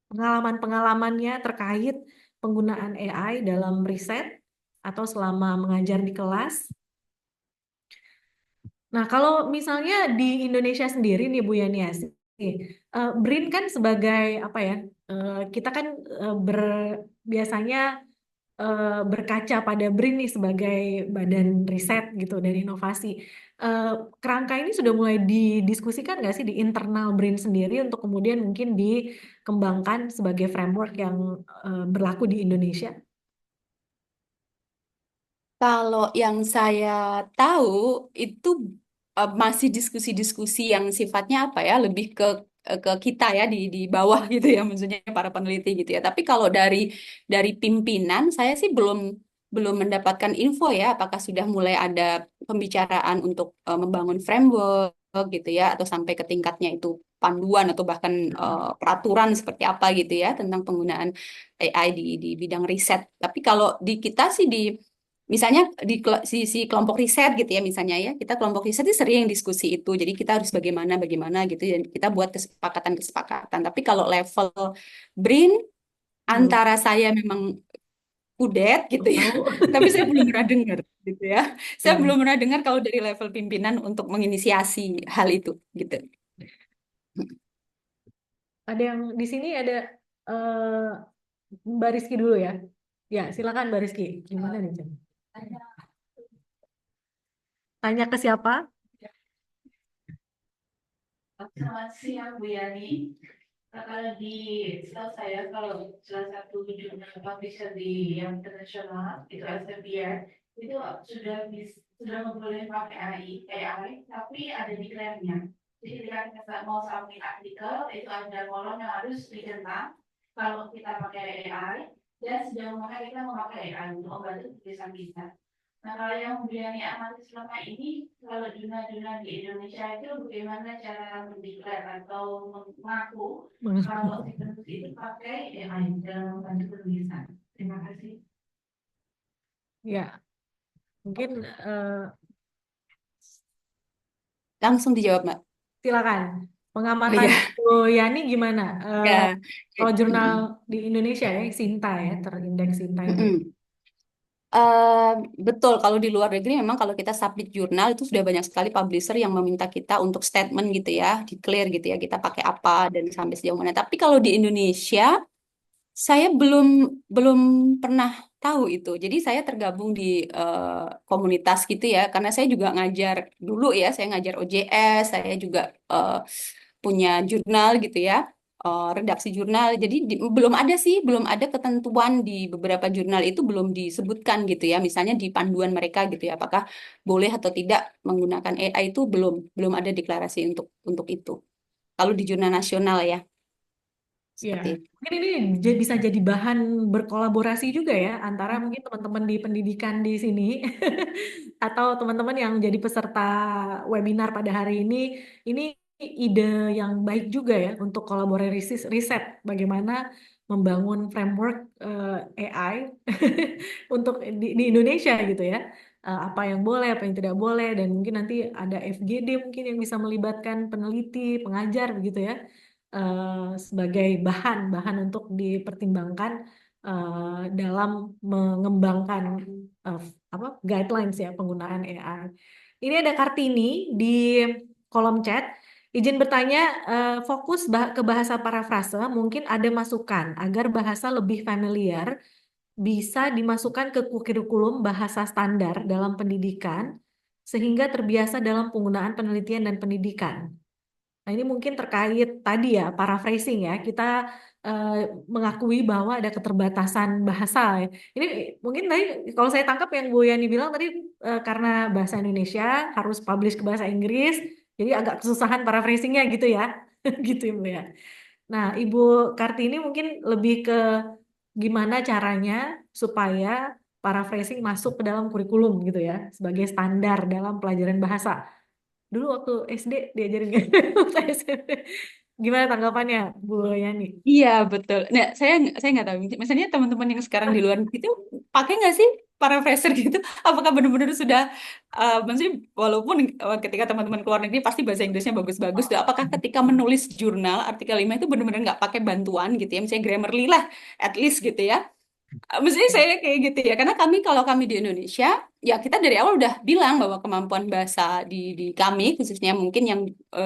pengalaman-pengalamannya terkait penggunaan AI dalam riset atau selama mengajar di kelas. Nah, kalau misalnya di Indonesia sendiri nih Bu Yaniasi, BRIN kan sebagai apa ya? Kita kan biasanya berkaca pada BRIN nih sebagai badan riset gitu dan inovasi. Kerangka ini sudah mulai didiskusikan nggak sih di internal BRIN sendiri untuk kemudian mungkin dikembangkan sebagai framework yang berlaku di Indonesia? Kalau yang saya tahu itu masih diskusi-diskusi yang sifatnya apa ya, lebih ke kita ya di bawah gitu ya, maksudnya para peneliti gitu ya. Tapi kalau dari pimpinan saya sih belum belum mendapatkan info ya, apakah sudah mulai ada pembicaraan untuk membangun framework gitu ya, atau sampai ke tingkatnya itu panduan atau bahkan peraturan seperti apa gitu ya tentang penggunaan AI di bidang riset. Tapi kalau di kita sih misalnya sisi kelompok riset gitu ya, misalnya ya kita kelompok riset itu sering diskusi itu, jadi kita harus bagaimana bagaimana gitu dan kita buat kesepakatan-kesepakatan. Tapi kalau level BRIN Belum antara saya memang kudet gitu ya, tahu. tapi saya belum pernah dengar gitu ya, saya Ya, belum pernah dengar kalau dari level pimpinan untuk menginisiasi hal itu gitu. ada yang di sini ada eh, Mbak Rizky dulu ya. Ya, silakan Mbak Rizky. Gimana nih, Jen? Tanya ke siapa? Selamat siang Bu Yani. Kalau di setahu saya kalau salah satu jurnal publisher di yang internasional itu Elsevier itu sudah boleh pakai AI, tapi ada declare-nya. Jadi ketika kita mau submit artikel itu ada kolom yang harus dicentak kalau kita pakai AI dan sejauh mana kita memakai AI untuk membantu tulisan kita. Nah, kalau yang Briani amati selama ini, kalau jurnal-jurnal di Indonesia itu bagaimana cara mendeklar atau mengaku kalau si penulis itu pakai AI dalam membantu penulisan. Terima kasih. Ya, mungkin Langsung dijawab Mbak. silakan. Oh Pengamatan ya, Bu Yani gimana? ya. Kalau jurnal di Indonesia ya, Sinta ya, terindeks Sinta itu. Eh, betul, kalau di luar negeri memang kalau kita submit jurnal itu sudah banyak sekali publisher yang meminta kita untuk statement gitu ya, declare gitu ya, kita pakai apa dan sampai sejauh mana. Tapi kalau di Indonesia, saya belum belum pernah tahu itu. Jadi saya tergabung di komunitas gitu ya, karena saya juga ngajar dulu ya, saya ngajar OJS, saya juga punya jurnal gitu ya, redaksi jurnal. Jadi belum ada sih, belum ada ketentuan di beberapa jurnal itu belum disebutkan gitu ya. Misalnya di panduan mereka gitu ya, apakah boleh atau tidak menggunakan AI itu belum ada deklarasi untuk itu. Kalau di jurnal nasional ya, Ya, seperti itu. mungkin ini bisa jadi bahan berkolaborasi juga ya antara mungkin teman-teman di pendidikan di sini atau teman-teman yang jadi peserta webinar pada hari ini. Ini ide yang baik juga ya untuk kolaborasi riset bagaimana membangun framework AI untuk di Indonesia gitu ya. Apa yang boleh, apa yang tidak boleh, dan mungkin nanti ada FGD mungkin yang bisa melibatkan peneliti, pengajar begitu ya sebagai bahan untuk dipertimbangkan dalam mengembangkan eh, apa guidelines ya penggunaan AI. Ini ada Kartini di kolom chat. Izin bertanya, fokus ke bahasa parafrase, mungkin ada masukan agar bahasa lebih familiar bisa dimasukkan ke kurikulum bahasa standar dalam pendidikan sehingga terbiasa dalam penggunaan penelitian dan pendidikan. Nah, ini mungkin terkait tadi ya, paraphrasing ya. Kita eh, mengakui bahwa ada keterbatasan bahasa ya. Ini mungkin tadi kalau saya tangkap yang Bu Yani bilang tadi karena bahasa Indonesia harus publish ke bahasa Inggris, jadi agak kesusahan paraphrasingnya gitu ya. Gitu ya, Bu ya. Nah, Ibu Kartini mungkin lebih ke gimana caranya supaya paraphrasing masuk ke dalam kurikulum gitu ya, sebagai standar dalam pelajaran bahasa. Dulu waktu SD diajarin gitu. Waktu SMP. Gimana tanggapannya Bu Yani? Iya betul. Nah, saya nggak tahu. Misalnya teman-teman yang sekarang di luar negeri itu pakai nggak sih paraphraser gitu? Apakah benar-benar sudah, maksudnya walaupun ketika teman-teman ke luar negeri pasti bahasa Inggrisnya bagus-bagus, tuh. Apakah ketika menulis jurnal artikel 5 itu benar-benar nggak pakai bantuan gitu ya? Misalnya Grammarly lah, at least gitu ya. Maksudnya saya kayak gitu ya, karena kalau kami di Indonesia, ya kita dari awal udah bilang bahwa kemampuan bahasa di kami, khususnya mungkin yang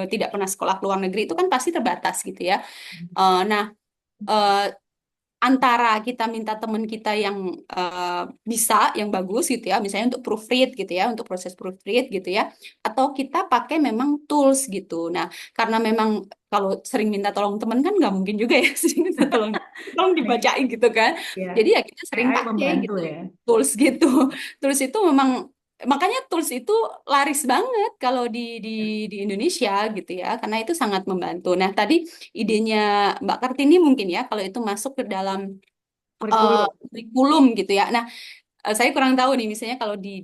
tidak pernah sekolah ke luar negeri itu kan pasti terbatas gitu ya. Nah, eh, antara kita minta teman kita yang bisa, yang bagus gitu ya, misalnya untuk proofread gitu ya, untuk proses proofread gitu ya, atau kita pakai memang tools gitu. Nah, karena memang kalau sering minta tolong teman kan nggak mungkin juga ya, sering minta tolong dibacain gitu kan. Ya, Jadi ya kita sering AI pakai membantu gitu ya. tools gitu. Tools itu memang makanya tools itu laris banget kalau di Indonesia gitu ya, karena itu sangat membantu. Nah, tadi idenya Mbak Kartini mungkin ya, kalau itu masuk ke dalam Kurikulum. kurikulum gitu ya. Nah, saya kurang tahu nih, misalnya kalau di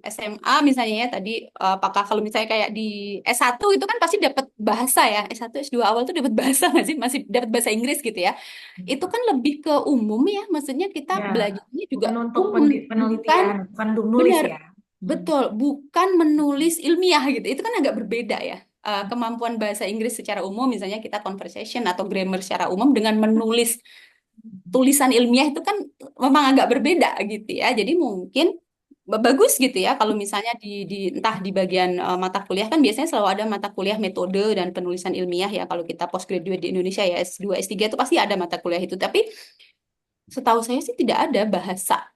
SMA misalnya ya tadi, apakah kalau misalnya kayak di S1 itu kan pasti dapat bahasa ya, S1 S2 awal tuh dapat bahasa nggak sih? Masih dapat bahasa Inggris gitu ya. Itu kan lebih ke umum ya, maksudnya kita Ya, belajarnya juga bukan untuk umum, bukan penelitian, bukan untuk nulis benar. ya. Betul, bukan menulis ilmiah gitu. Itu kan agak berbeda ya. Kemampuan bahasa Inggris secara umum, misalnya kita conversation atau grammar secara umum dengan menulis tulisan ilmiah itu kan memang agak berbeda gitu ya. Jadi mungkin bagus gitu ya kalau misalnya entah di bagian mata kuliah kan biasanya selalu ada mata kuliah metode dan penulisan ilmiah ya kalau kita postgraduate di Indonesia ya S2 S3 itu pasti ada mata kuliah itu. Tapi setahu saya sih tidak ada bahasa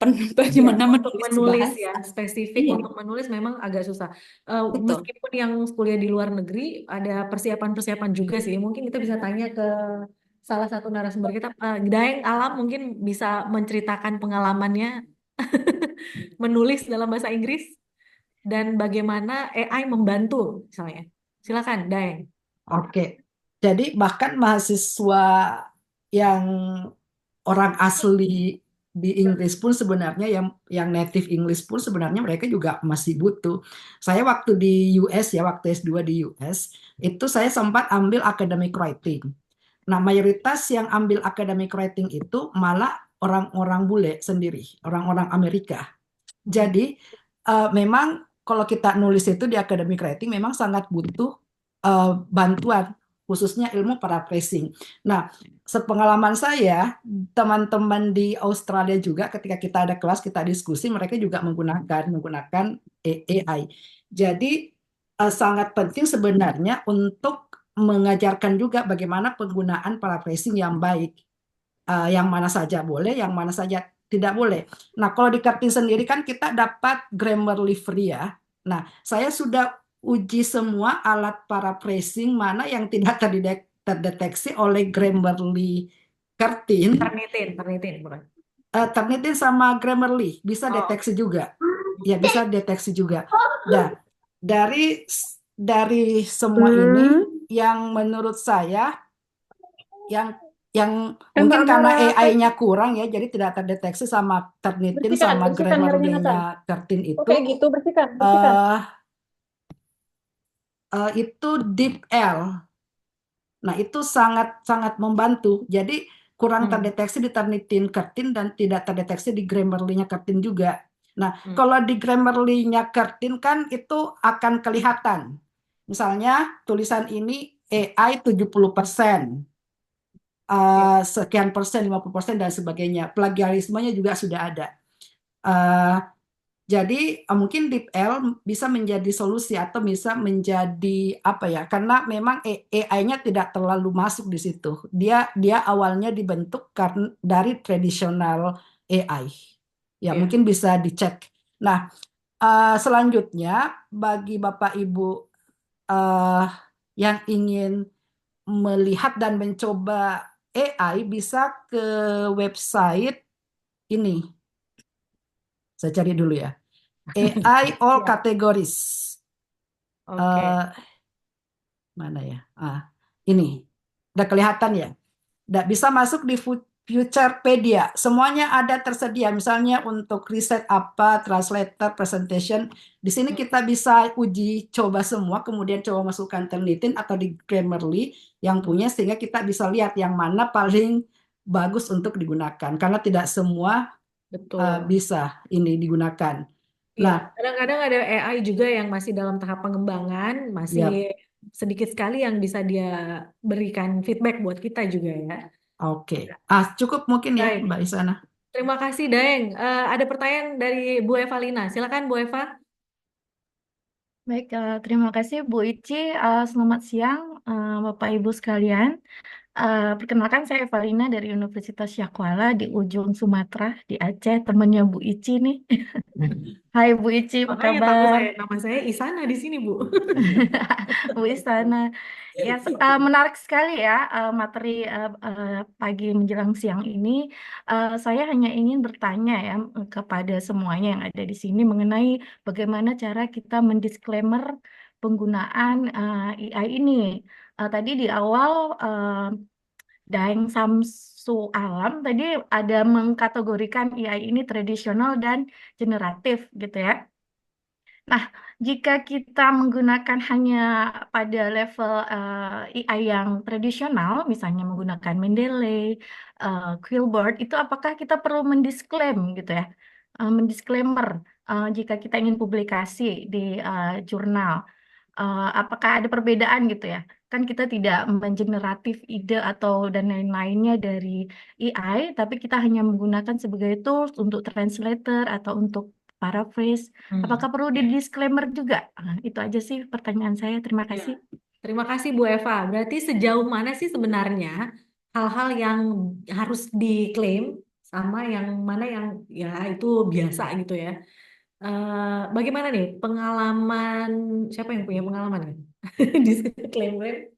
Ya, bagaimana untuk menulis menulis bahasa. ya, spesifik Iya, untuk menulis memang agak susah. betul. Meskipun yang kuliah di luar negeri ada persiapan-persiapan juga sih. Mungkin kita bisa tanya ke salah satu narasumber kita, Daeng Alam mungkin bisa menceritakan pengalamannya menulis dalam bahasa Inggris dan bagaimana AI membantu misalnya. Silakan, Daeng. Oke. Jadi bahkan mahasiswa yang orang asli di Inggris pun sebenarnya yang native English pun sebenarnya mereka juga masih butuh. Saya waktu di US ya, waktu S2 di US, itu saya sempat ambil academic writing. Nah, mayoritas yang ambil academic writing itu malah orang-orang bule sendiri, orang-orang Amerika. Jadi memang kalau kita nulis itu di academic writing memang sangat butuh bantuan, khususnya ilmu paraphrasing. Nah, sepengalaman saya, teman-teman di Australia juga ketika kita ada kelas, kita diskusi, mereka juga menggunakan AI. Jadi sangat penting sebenarnya untuk mengajarkan juga bagaimana penggunaan paraphrasing yang baik. Yang mana saja boleh, yang mana saja tidak boleh. Nah, kalau di Kartin sendiri kan kita dapat Grammarly free ya. Nah, saya sudah uji semua alat paraphrasing mana yang tidak terdeteksi oleh Grammarly Kartin. Ternitin, bukan? Turnitin sama Grammarly bisa Oh, deteksi juga. Ya, bisa deteksi juga. Nah, dari semua ini yang menurut saya yang mungkin karena AI-nya kurang ya, jadi tidak terdeteksi sama Turnitin Bersihkan, sama bersihkan Nathan. Grammarly-nya Kartin Oh, kayak gitu, bersihkan. itu DeepL. Nah, itu sangat membantu. Jadi kurang terdeteksi di Turnitin Kartin dan tidak terdeteksi di Grammarly-nya Kartin juga. Nah, kalau di Grammarly-nya Kartin kan itu akan kelihatan. Misalnya tulisan ini AI 70%. Sekian persen, 50% dan sebagainya. Plagiarismenya juga sudah ada. Jadi mungkin DeepL bisa menjadi solusi atau bisa menjadi apa ya? Karena memang AI-nya tidak terlalu masuk di situ. Dia awalnya dibentuk dari tradisional AI. Ya, mungkin bisa dicek. Nah, selanjutnya bagi Bapak Ibu yang ingin melihat dan mencoba AI bisa ke website ini. Saya cari dulu ya. AI all categories. Mana ya? Ini. Udah kelihatan ya? Udah bisa masuk di Futurepedia. Semuanya ada tersedia. Misalnya untuk riset apa, translator, presentation. Di sini kita bisa uji coba semua, kemudian coba masukkan Turnitin atau di Grammarly yang punya, sehingga kita bisa lihat yang mana paling bagus untuk digunakan. Karena tidak semua bisa ini digunakan. Nah, kadang-kadang ada AI juga yang masih dalam tahap pengembangan, masih sedikit sekali yang bisa dia berikan feedback buat kita juga ya. Oke. Cukup mungkin ya, Baik. Mbak Isana. Terima kasih, Daeng. Ada pertanyaan dari Bu Evalina. Silakan, Bu Eva. Baik, terima kasih Bu Ici. Selamat siang, Bapak Ibu sekalian. Perkenalkan saya Evalina dari Universitas Syakwala di ujung Sumatera di Aceh, temannya Bu Ici nih. Hai Bu Ici, apa Makanya tahu kabar? nama saya Isana di sini, Bu. Bu Istana. Ya, menarik sekali ya materi pagi menjelang siang ini. Saya hanya ingin bertanya ya kepada semuanya yang ada di sini mengenai bagaimana cara kita mendisklaimer penggunaan AI ini. Tadi di awal Daeng Samsu Alam tadi ada mengkategorikan AI ini tradisional dan generatif gitu ya. Nah, jika kita menggunakan hanya pada level AI yang tradisional, misalnya menggunakan Mendeley, Quillbot, itu apakah kita perlu mendisklaim gitu ya, mendisklaimer jika kita ingin publikasi di jurnal, apakah ada perbedaan gitu ya? Kan kita tidak mengeneratif ide atau dan lain-lainnya dari AI, tapi kita hanya menggunakan sebagai tools untuk translator atau untuk paraphrase. Apakah perlu di disclaimer juga? Itu aja sih pertanyaan saya. Terima Ya, kasih. terima kasih Bu Eva. Berarti sejauh mana sih sebenarnya hal-hal yang harus diklaim sama yang mana yang ya itu biasa gitu ya. Bagaimana nih pengalaman, siapa yang punya pengalaman kan? Disclaimer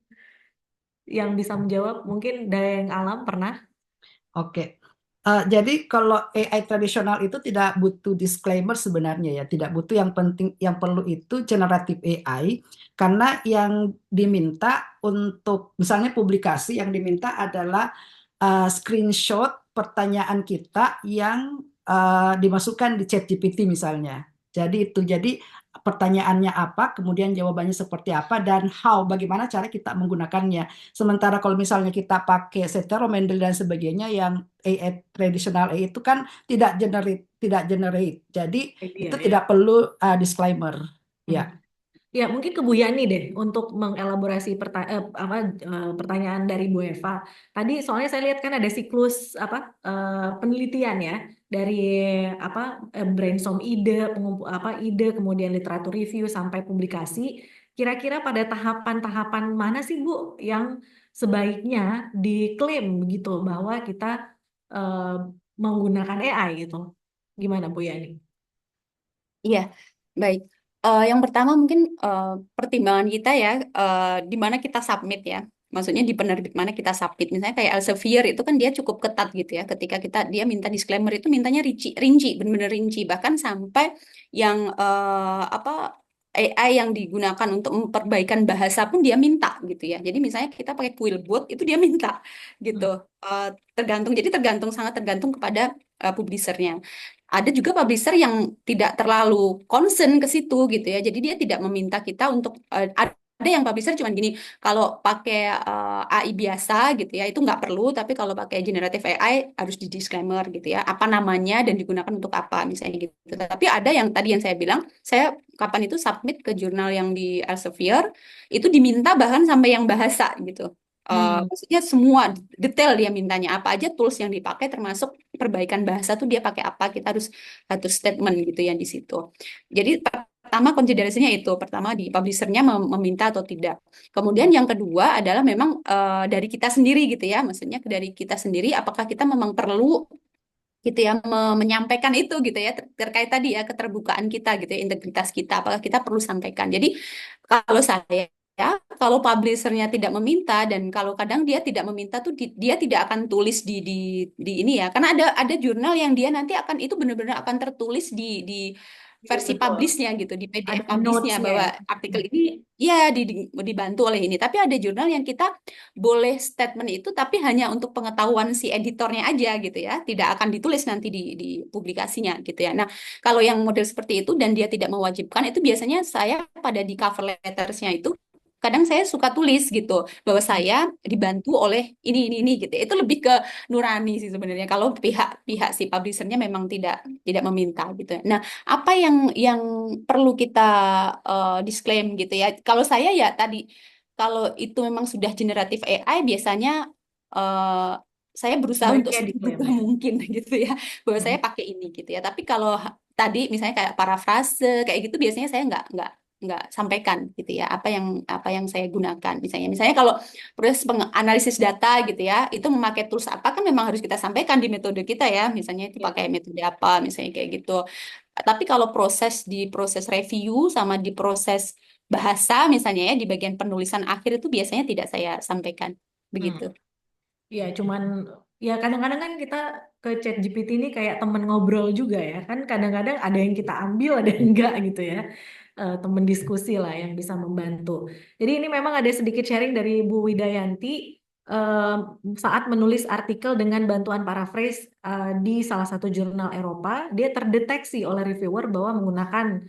yang bisa menjawab mungkin Daeng Alam pernah. Oke. Jadi kalau AI tradisional itu tidak butuh disclaimer sebenarnya ya, tidak butuh, yang penting yang perlu itu generatif AI, karena yang diminta untuk misalnya publikasi yang diminta adalah screenshot pertanyaan kita yang dimasukkan di ChatGPT misalnya. Jadi pertanyaannya apa, kemudian jawabannya seperti apa, dan bagaimana cara kita menggunakannya. Sementara kalau misalnya kita pakai Setero, Mendeley dan sebagainya yang AI tradisional AI itu kan tidak generate. Jadi Iya, itu ya. tidak perlu disclaimer. Ya. Ya, mungkin ke Bu Yani deh untuk mengelaborasi pertanyaan dari Bu Eva. Tadi soalnya saya lihat kan ada siklus penelitian ya dari brainstorm ide, ide, kemudian literatur review sampai publikasi. Kira-kira pada tahapan-tahapan mana sih Bu yang sebaiknya diklaim begitu bahwa kita eh, menggunakan AI gitu? Gimana Bu Yani? Iya, baik. Yang pertama mungkin pertimbangan kita ya, di mana kita submit ya. Maksudnya di penerbit mana kita submit. Misalnya kayak Elsevier itu kan dia cukup ketat gitu ya. Ketika dia minta disclaimer itu mintanya rinci, rinci, benar-benar rinci. Bahkan sampai yang AI yang digunakan untuk memperbaikan bahasa pun dia minta gitu ya. Jadi misalnya kita pakai Quillbot itu dia minta gitu. Jadi sangat tergantung kepada publishernya. Ada juga publisher yang tidak terlalu concern ke situ gitu ya. Jadi dia tidak meminta kita untuk ada yang publisher cuma gini, kalau pakai AI biasa gitu ya itu nggak perlu, tapi kalau pakai generative AI harus di disclaimer gitu ya. Apa namanya dan digunakan untuk apa misalnya gitu. Tapi ada yang tadi yang saya bilang, saya kapan itu submit ke jurnal yang di Elsevier itu diminta bahkan sampai yang bahasa gitu. Maksudnya semua detail dia mintanya apa aja tools yang dipakai termasuk perbaikan bahasa tuh dia pakai apa kita harus atur statement gitu ya di situ. Jadi pertama konsiderasinya itu pertama di publishernya meminta atau tidak. Kemudian yang kedua adalah memang dari kita sendiri gitu ya, maksudnya dari kita sendiri apakah kita memang perlu gitu ya menyampaikan itu gitu ya terkait tadi ya keterbukaan kita gitu ya integritas kita apakah kita perlu sampaikan. Jadi kalau saya ya kalau publishernya tidak meminta dan kalau kadang dia tidak meminta tuh dia tidak akan tulis di ini ya karena ada jurnal yang dia nanti akan itu benar-benar akan tertulis di versi Betul. publishnya gitu di PDF Ada publishnya notes-nya bahwa ya. artikel ini ya dibantu oleh ini tapi ada jurnal yang kita boleh statement itu tapi hanya untuk pengetahuan si editornya aja gitu ya tidak akan ditulis nanti di publikasinya gitu ya. Nah kalau yang model seperti itu dan dia tidak mewajibkan itu biasanya saya pada di cover lettersnya itu kadang saya suka tulis gitu bahwa saya dibantu oleh ini gitu. Itu lebih ke nurani sih sebenarnya kalau pihak si publishernya memang tidak meminta gitu. Nah, apa yang perlu kita disclaim gitu ya? Kalau saya ya tadi kalau itu memang sudah generatif AI biasanya eh, saya berusaha untuk Sebaiknya diklaim semudah ya. mungkin gitu ya bahwa saya pakai ini gitu ya. Tapi kalau tadi misalnya kayak parafrase kayak gitu biasanya saya nggak sampaikan gitu ya apa yang saya gunakan misalnya kalau proses analisis data gitu ya itu memakai tools apa kan memang harus kita sampaikan di metode kita ya misalnya itu pakai metode apa misalnya kayak gitu. Tapi kalau di proses review sama di proses bahasa misalnya ya di bagian penulisan akhir itu biasanya tidak saya sampaikan begitu. Ya, cuman ya kadang-kadang kan kita ke ChatGPT ini kayak temen ngobrol juga ya. Kan kadang-kadang ada yang kita ambil, ada yang enggak gitu ya. Temen diskusi lah yang bisa membantu. Jadi ini memang ada sedikit sharing dari Bu Widayanti saat menulis artikel dengan bantuan paraphrase di salah satu jurnal Eropa, dia terdeteksi oleh reviewer bahwa menggunakan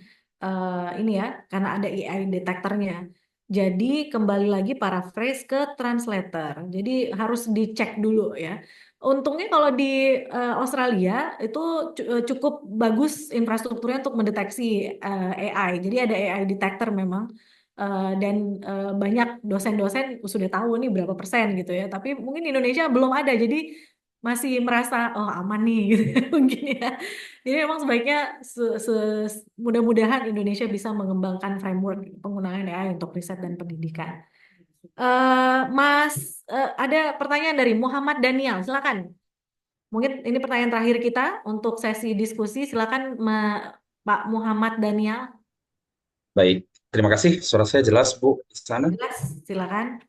ini ya, karena ada AI detektornya. Jadi kembali lagi paraphrase ke translator. Jadi harus dicek dulu ya. Untungnya kalau di Australia itu cukup bagus infrastrukturnya untuk mendeteksi AI. Jadi ada AI detector memang. Dan banyak dosen-dosen sudah tahu nih berapa persen gitu ya. Tapi mungkin di Indonesia belum ada. Jadi masih merasa oh aman nih gitu ya, mungkin ya. Jadi memang sebaiknya mudah-mudahan Indonesia bisa mengembangkan framework penggunaan AI untuk riset dan pendidikan. Ada pertanyaan dari Muhammad Daniel, silakan. Mungkin ini pertanyaan terakhir kita untuk sesi diskusi. Silakan Pak Muhammad Daniel. Baik, terima kasih. Suara saya jelas, Bu, di sana. Jelas, silakan.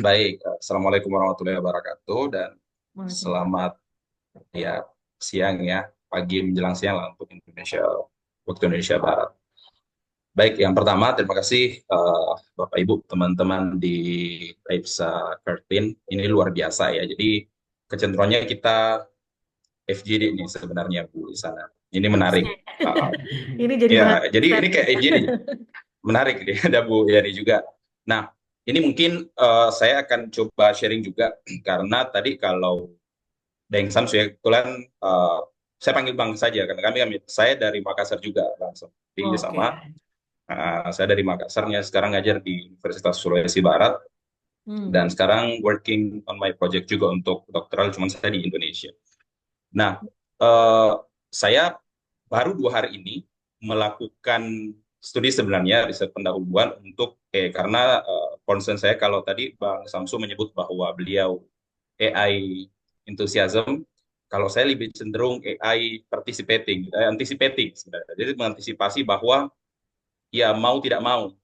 Baik, Assalamualaikum warahmatullahi wabarakatuh dan selamat ya siang ya, pagi menjelang siang lah untuk waktu Indonesia Barat. Baik, yang pertama terima kasih Bapak Ibu, teman-teman di IPSA Curtin. Ini luar biasa ya. Jadi kecenderungannya kita FGD nih sebenarnya Bu di sana. Ini menarik. Ini jadi ya, jadi ini kayak FGD. Menarik nih, ada Bu Yani juga. Nah, ini mungkin saya akan coba sharing juga karena tadi kalau Deng Samsu ya, kebetulan saya panggil Bang saja karena saya dari Makassar juga langsung. Sama saya dari Makassarnya, sekarang ngajar di Universitas Sulawesi Barat dan sekarang working on my project juga untuk doktoral, cuman saya di Indonesia. Nah, saya baru 2 hari ini melakukan studi sebenarnya riset pendahuluan untuk karena concern saya kalau tadi Bang Samsu menyebut bahwa beliau AI enthusiasm, kalau saya lebih cenderung AI anticipating sebenarnya. Jadi mengantisipasi bahwa ya mau tidak mau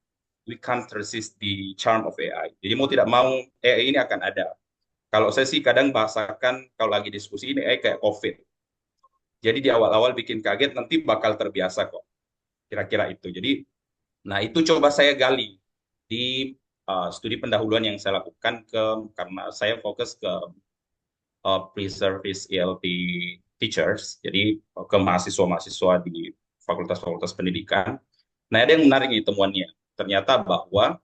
we can't resist the charm of AI. Jadi mau tidak mau AI ini akan ada. Kalau saya sih kadang bahasakan kalau lagi diskusi ini AI kayak COVID. Jadi di awal-awal bikin kaget, nanti bakal terbiasa kok. Kira-kira itu. Jadi, nah itu coba saya gali di studi pendahuluan yang saya lakukan karena saya fokus ke pre-service ELT teachers, jadi ke mahasiswa-mahasiswa di fakultas-fakultas pendidikan. Nah, ada yang menarik nih temuannya. Ternyata bahwa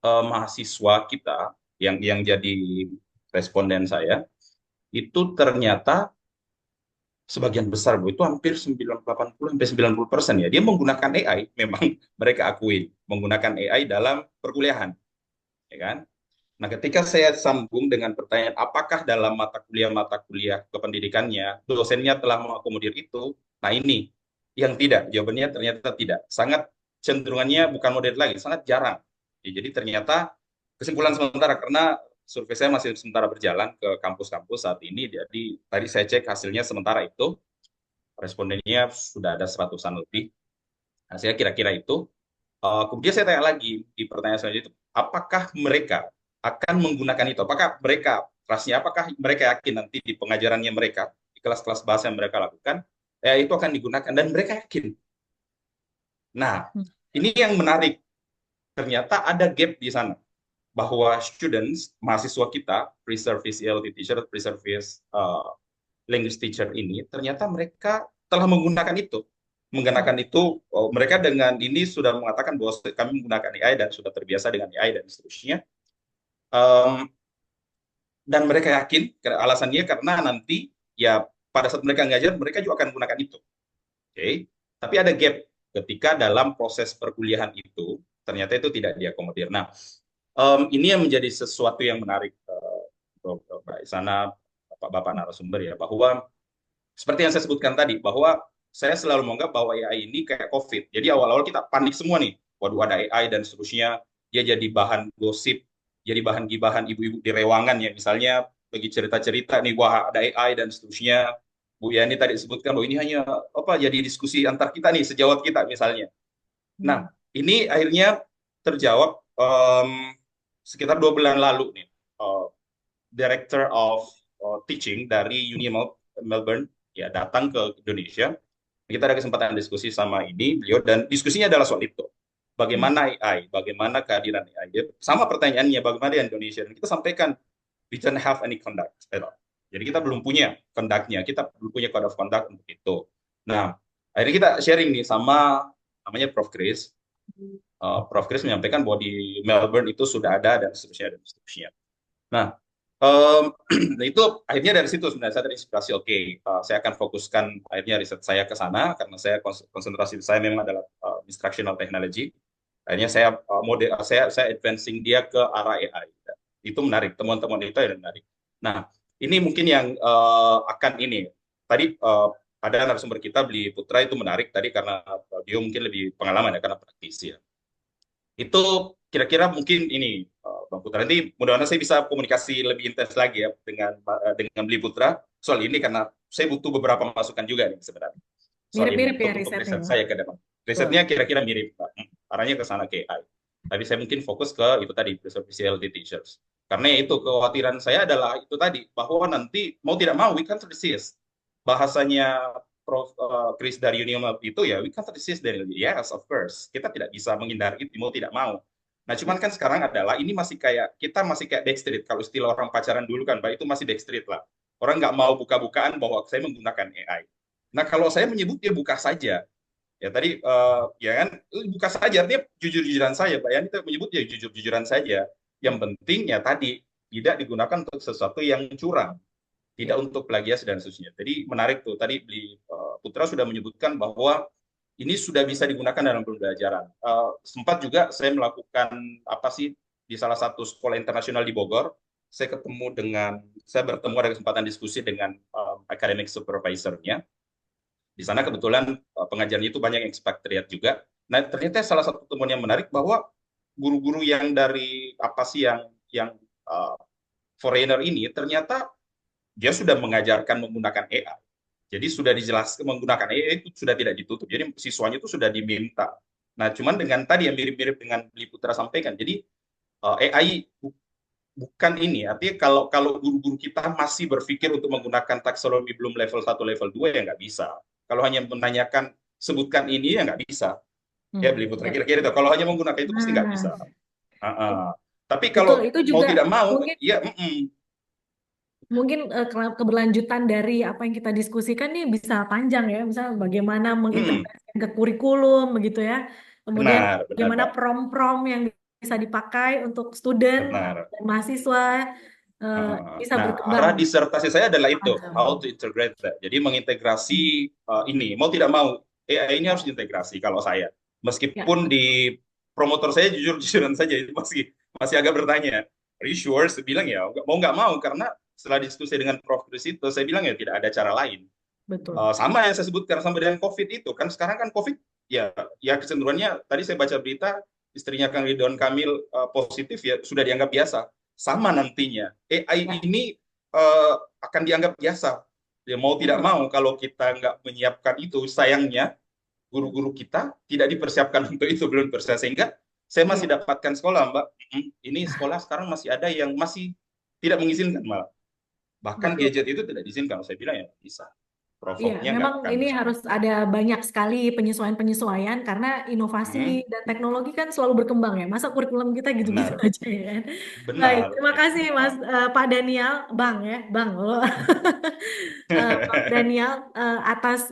mahasiswa kita yang jadi responden saya, itu ternyata sebagian besar Bu, itu hampir 80-90% ya, dia menggunakan AI, memang mereka akui menggunakan AI dalam perkuliahan, ya kan? Nah, ketika saya sambung dengan pertanyaan apakah dalam mata kuliah kependidikannya dosennya telah mengakomodir itu, nah ini yang tidak, jawabannya ternyata tidak. Sangat cenderungannya bukan modern lagi, sangat jarang. Jadi ternyata kesimpulan sementara karena survei saya masih sementara berjalan ke kampus-kampus saat ini, jadi tadi saya cek hasilnya sementara itu, respondennya sudah ada 100-an lebih. Nah, saya kira-kira itu. Kemudian saya tanya lagi di pertanyaan selanjutnya itu, apakah mereka akan menggunakan itu? Apakah mereka, apakah mereka yakin nanti di pengajarannya mereka, di kelas-kelas bahasa yang mereka lakukan, itu akan digunakan, dan mereka yakin. Nah, ini yang menarik. Ternyata ada gap di sana. Bahwa students, mahasiswa kita, pre-service ELT teacher, pre-service language teacher ini, ternyata mereka telah menggunakan itu. Mereka dengan ini sudah mengatakan bahwa kami menggunakan AI dan sudah terbiasa dengan AI dan seterusnya. Dan mereka yakin, alasannya karena nanti, ya pada saat mereka ngajar, mereka juga akan menggunakan itu. Oke. Tapi ada gap ketika dalam proses perkuliahan itu, ternyata itu tidak diakomodir. Nah, ini yang menjadi sesuatu yang menarik Mbak Isana, Bapak narasumber ya, bahwa seperti yang saya sebutkan tadi, bahwa saya selalu menganggap bahwa AI ini kayak COVID. Jadi awal-awal kita panik semua nih. Waduh, ada AI dan seterusnya. Dia jadi bahan gosip, jadi bahan gibahan ibu-ibu di rewangan ya. Misalnya bagi cerita-cerita nih, wah ada AI dan seterusnya. Bu Yani tadi sebutkan bahwa ini hanya jadi diskusi antar kita nih, sejawat kita misalnya. Nah, ini akhirnya terjawab sekitar 2 bulan lalu nih. Director of Teaching dari Uni Melbourne ya datang ke Indonesia. Kita ada kesempatan diskusi sama beliau, dan diskusinya adalah soal itu. Bagaimana AI, bagaimana kehadiran AI. Sama pertanyaannya, bagaimana di Indonesia. Dan kita sampaikan, we don't have any conduct at all. Jadi kita belum punya conduct-nya, kita belum punya code of conduct untuk itu. Nah, akhirnya kita sharing nih sama namanya Prof. Chris. Prof. Chris menyampaikan bahwa di Melbourne itu sudah ada dan seterusnya dan seterusnya. Nah, itu akhirnya dari situ sebenarnya saya terinspirasi. Saya akan fokuskan akhirnya riset saya ke sana karena saya konsentrasi saya memang adalah instructional technology. Akhirnya saya advancing dia ke arah AI. Itu menarik, temuan-temuan itu yang menarik. Nah, ini mungkin yang akan ini. Tadi ada narasumber kita Bli Putra itu menarik tadi karena dia mungkin lebih pengalaman ya karena praktisi ya. Itu kira-kira mungkin ini Bang Putra, nanti mudah-mudahan saya bisa komunikasi lebih intens lagi ya dengan Bli Putra soal ini karena saya butuh beberapa masukan juga nih sebenarnya soal ini Mirip-mirip ya untuk risetnya riset ya. saya ke depan. Risetnya kira-kira mirip, Pak. Arahnya ke sana ke AI. Tapi saya mungkin fokus ke itu tadi, specialty teachers. Karena itu kekhawatiran saya adalah itu tadi, bahwa nanti mau tidak mau we can't resist. Bahasanya Prof. Chris dari Union itu ya, we can't resist dari yes, of course. Kita tidak bisa menghindari itu, mau tidak mau. Nah, cuman kan sekarang adalah ini kita masih kayak backstreet. Kalau istilah orang pacaran dulu kan, Mbak, itu masih backstreet lah. Orang nggak mau buka-bukaan bahwa saya menggunakan AI. Nah, kalau saya menyebut dia buka saja. Ya tadi ya kan buka saja artinya jujur-jujuran saya, Mbak Yani itu menyebut ya jujur-jujuran saja. Yang penting ya tadi tidak digunakan untuk sesuatu yang curang, tidak untuk plagiasi dan seterusnya. Jadi menarik tuh tadi Bli Putra sudah menyebutkan bahwa ini sudah bisa digunakan dalam pembelajaran. Sempat juga saya melakukan di salah satu sekolah internasional di Bogor. Saya bertemu ada kesempatan diskusi dengan academic supervisor-nya. Di sana kebetulan pengajarnya itu banyak yang expatriate juga. Nah, ternyata salah satu temuan yang menarik bahwa guru-guru yang dari yang foreigner ini ternyata dia sudah mengajarkan menggunakan AI. Jadi sudah dijelaskan menggunakan AI itu sudah tidak ditutup. Jadi siswanya itu sudah diminta. Nah, cuman dengan tadi yang mirip-mirip dengan Bli Putra sampaikan. Jadi AI bukan ini. Artinya kalau guru-guru kita masih berpikir untuk menggunakan taksonomi belum level 1, level 2 ya nggak bisa. Kalau hanya menanyakan sebutkan ini ya nggak bisa. Ya Bli Putra kira-kira itu. Kalau hanya menggunakan itu pasti nggak bisa. Tapi kalau itu juga mau tidak mau, mungkin, ya mungkin keberlanjutan dari apa yang kita diskusikan nih bisa panjang ya. Misalnya bagaimana mengintegrasikan ke kurikulum begitu ya. Kemudian bagaimana Pak. prom-prom yang bisa dipakai untuk student dan mahasiswa bisa berkembang. Arah disertasi saya adalah itu, how to integrate that. Jadi mengintegrasi ini, mau tidak mau AI ini harus diintegrasi kalau saya. Meskipun di promotor saya jujur-jujuran saja itu masih agak bertanya, are you sure? Saya bilang ya nggak mau karena setelah diskusi dengan Prof. Chris itu saya bilang ya tidak ada cara lain. Betul. Sama yang saya sebutkan sama dengan COVID itu kan sekarang kan COVID ya kecenderungannya tadi saya baca berita istrinya Kang Ridwan Kamil positif ya sudah dianggap biasa. Sama nantinya AI ini akan dianggap biasa. Ya mau tidak mau kalau kita nggak menyiapkan itu sayangnya guru-guru kita tidak dipersiapkan untuk itu, belum persiapan. Sehingga saya masih dapatkan sekolah, Mbak. Ini sekolah sekarang masih ada yang masih tidak mengizinkan malah. Bahkan gadget itu tidak diizinkan. Saya bilang ya bisa. Iya, memang ini harus ada banyak sekali penyesuaian-penyesuaian karena inovasi dan teknologi kan selalu berkembang ya. Masa kurikulum kita gitu-gitu aja ya kan. Baik, terima kasih Mas Pak Daniel, Bang ya, Bang loh. Pak Daniel atas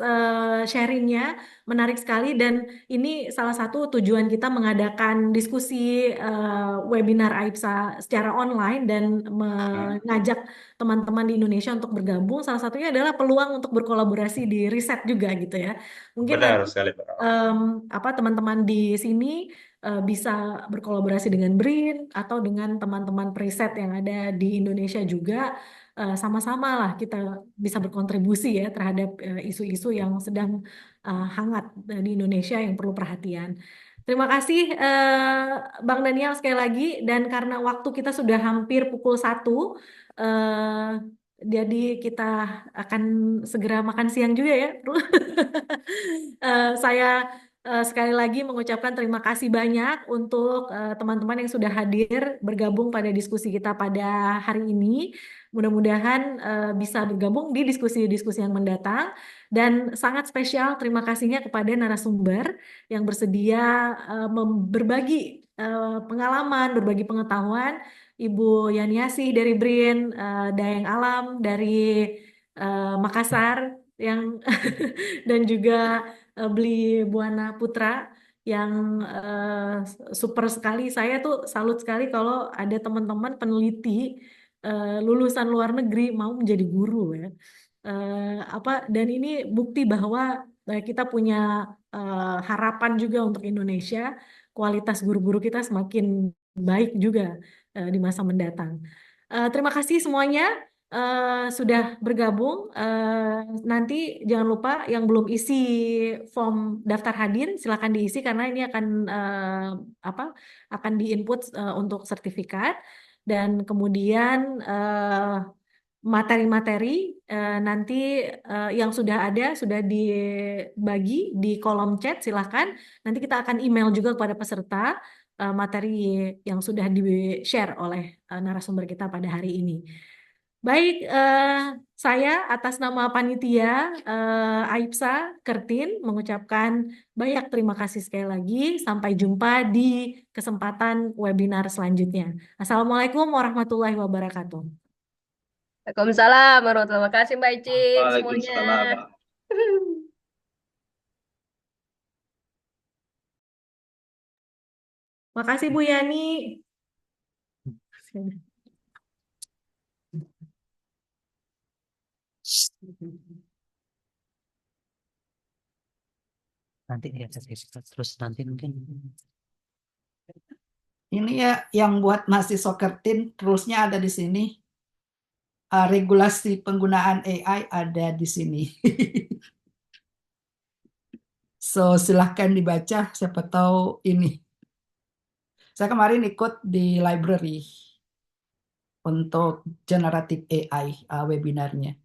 sharingnya menarik sekali dan ini salah satu tujuan kita mengadakan diskusi webinar AIPSA secara online dan mengajak teman-teman di Indonesia untuk bergabung. Salah satunya adalah peluang untuk berkolaborasi di riset juga gitu ya. Mungkin benar sekali, teman-teman di sini bisa berkolaborasi dengan BRIN atau dengan teman-teman periset yang ada di Indonesia juga, sama-sama lah kita bisa berkontribusi ya terhadap isu-isu yang sedang hangat di Indonesia yang perlu perhatian. Terima kasih Bang Daniel sekali lagi, dan karena waktu kita sudah hampir pukul 1, jadi kita akan segera makan siang juga ya. Saya sekali lagi mengucapkan terima kasih banyak untuk teman-teman yang sudah hadir bergabung pada diskusi kita pada hari ini. Mudah-mudahan bisa bergabung di diskusi-diskusi yang mendatang. Dan sangat spesial terima kasihnya kepada narasumber yang bersedia berbagi pengalaman, berbagi pengetahuan. Ibu Yaniasi dari BRIN, Dayang Alam dari Makassar, yang dan juga Beli Buana Putra yang super sekali. Saya tuh salut sekali kalau ada teman-teman peneliti lulusan luar negeri mau menjadi guru ya. Dan ini bukti bahwa kita punya harapan juga untuk Indonesia, kualitas guru-guru kita semakin baik juga di masa mendatang. Terima kasih semuanya sudah bergabung. Nanti jangan lupa yang belum isi form daftar hadir silakan diisi karena ini akan diinput untuk sertifikat, dan kemudian materi-materi nanti yang sudah ada sudah dibagi di kolom chat, silakan. Nanti kita akan email juga kepada peserta materi yang sudah di-share oleh narasumber kita pada hari ini. Baik, saya atas nama panitia Aibsa Kertin mengucapkan banyak terima kasih sekali lagi. Sampai jumpa di kesempatan webinar selanjutnya. Assalamualaikum warahmatullahi wabarakatuh. Waalaikumsalam warahmatullahi wabarakatuh. Terima kasih Mbak Icik semuanya. Waalaikumsalam. Makasih Bu Yani. Nanti ya terus nanti mungkin Ini ya yang buat mahasiswa Kertin, terusnya ada di sini. Regulasi penggunaan AI ada di sini. So silahkan dibaca, siapa tahu ini. Saya kemarin ikut di library untuk generative AI webinarnya.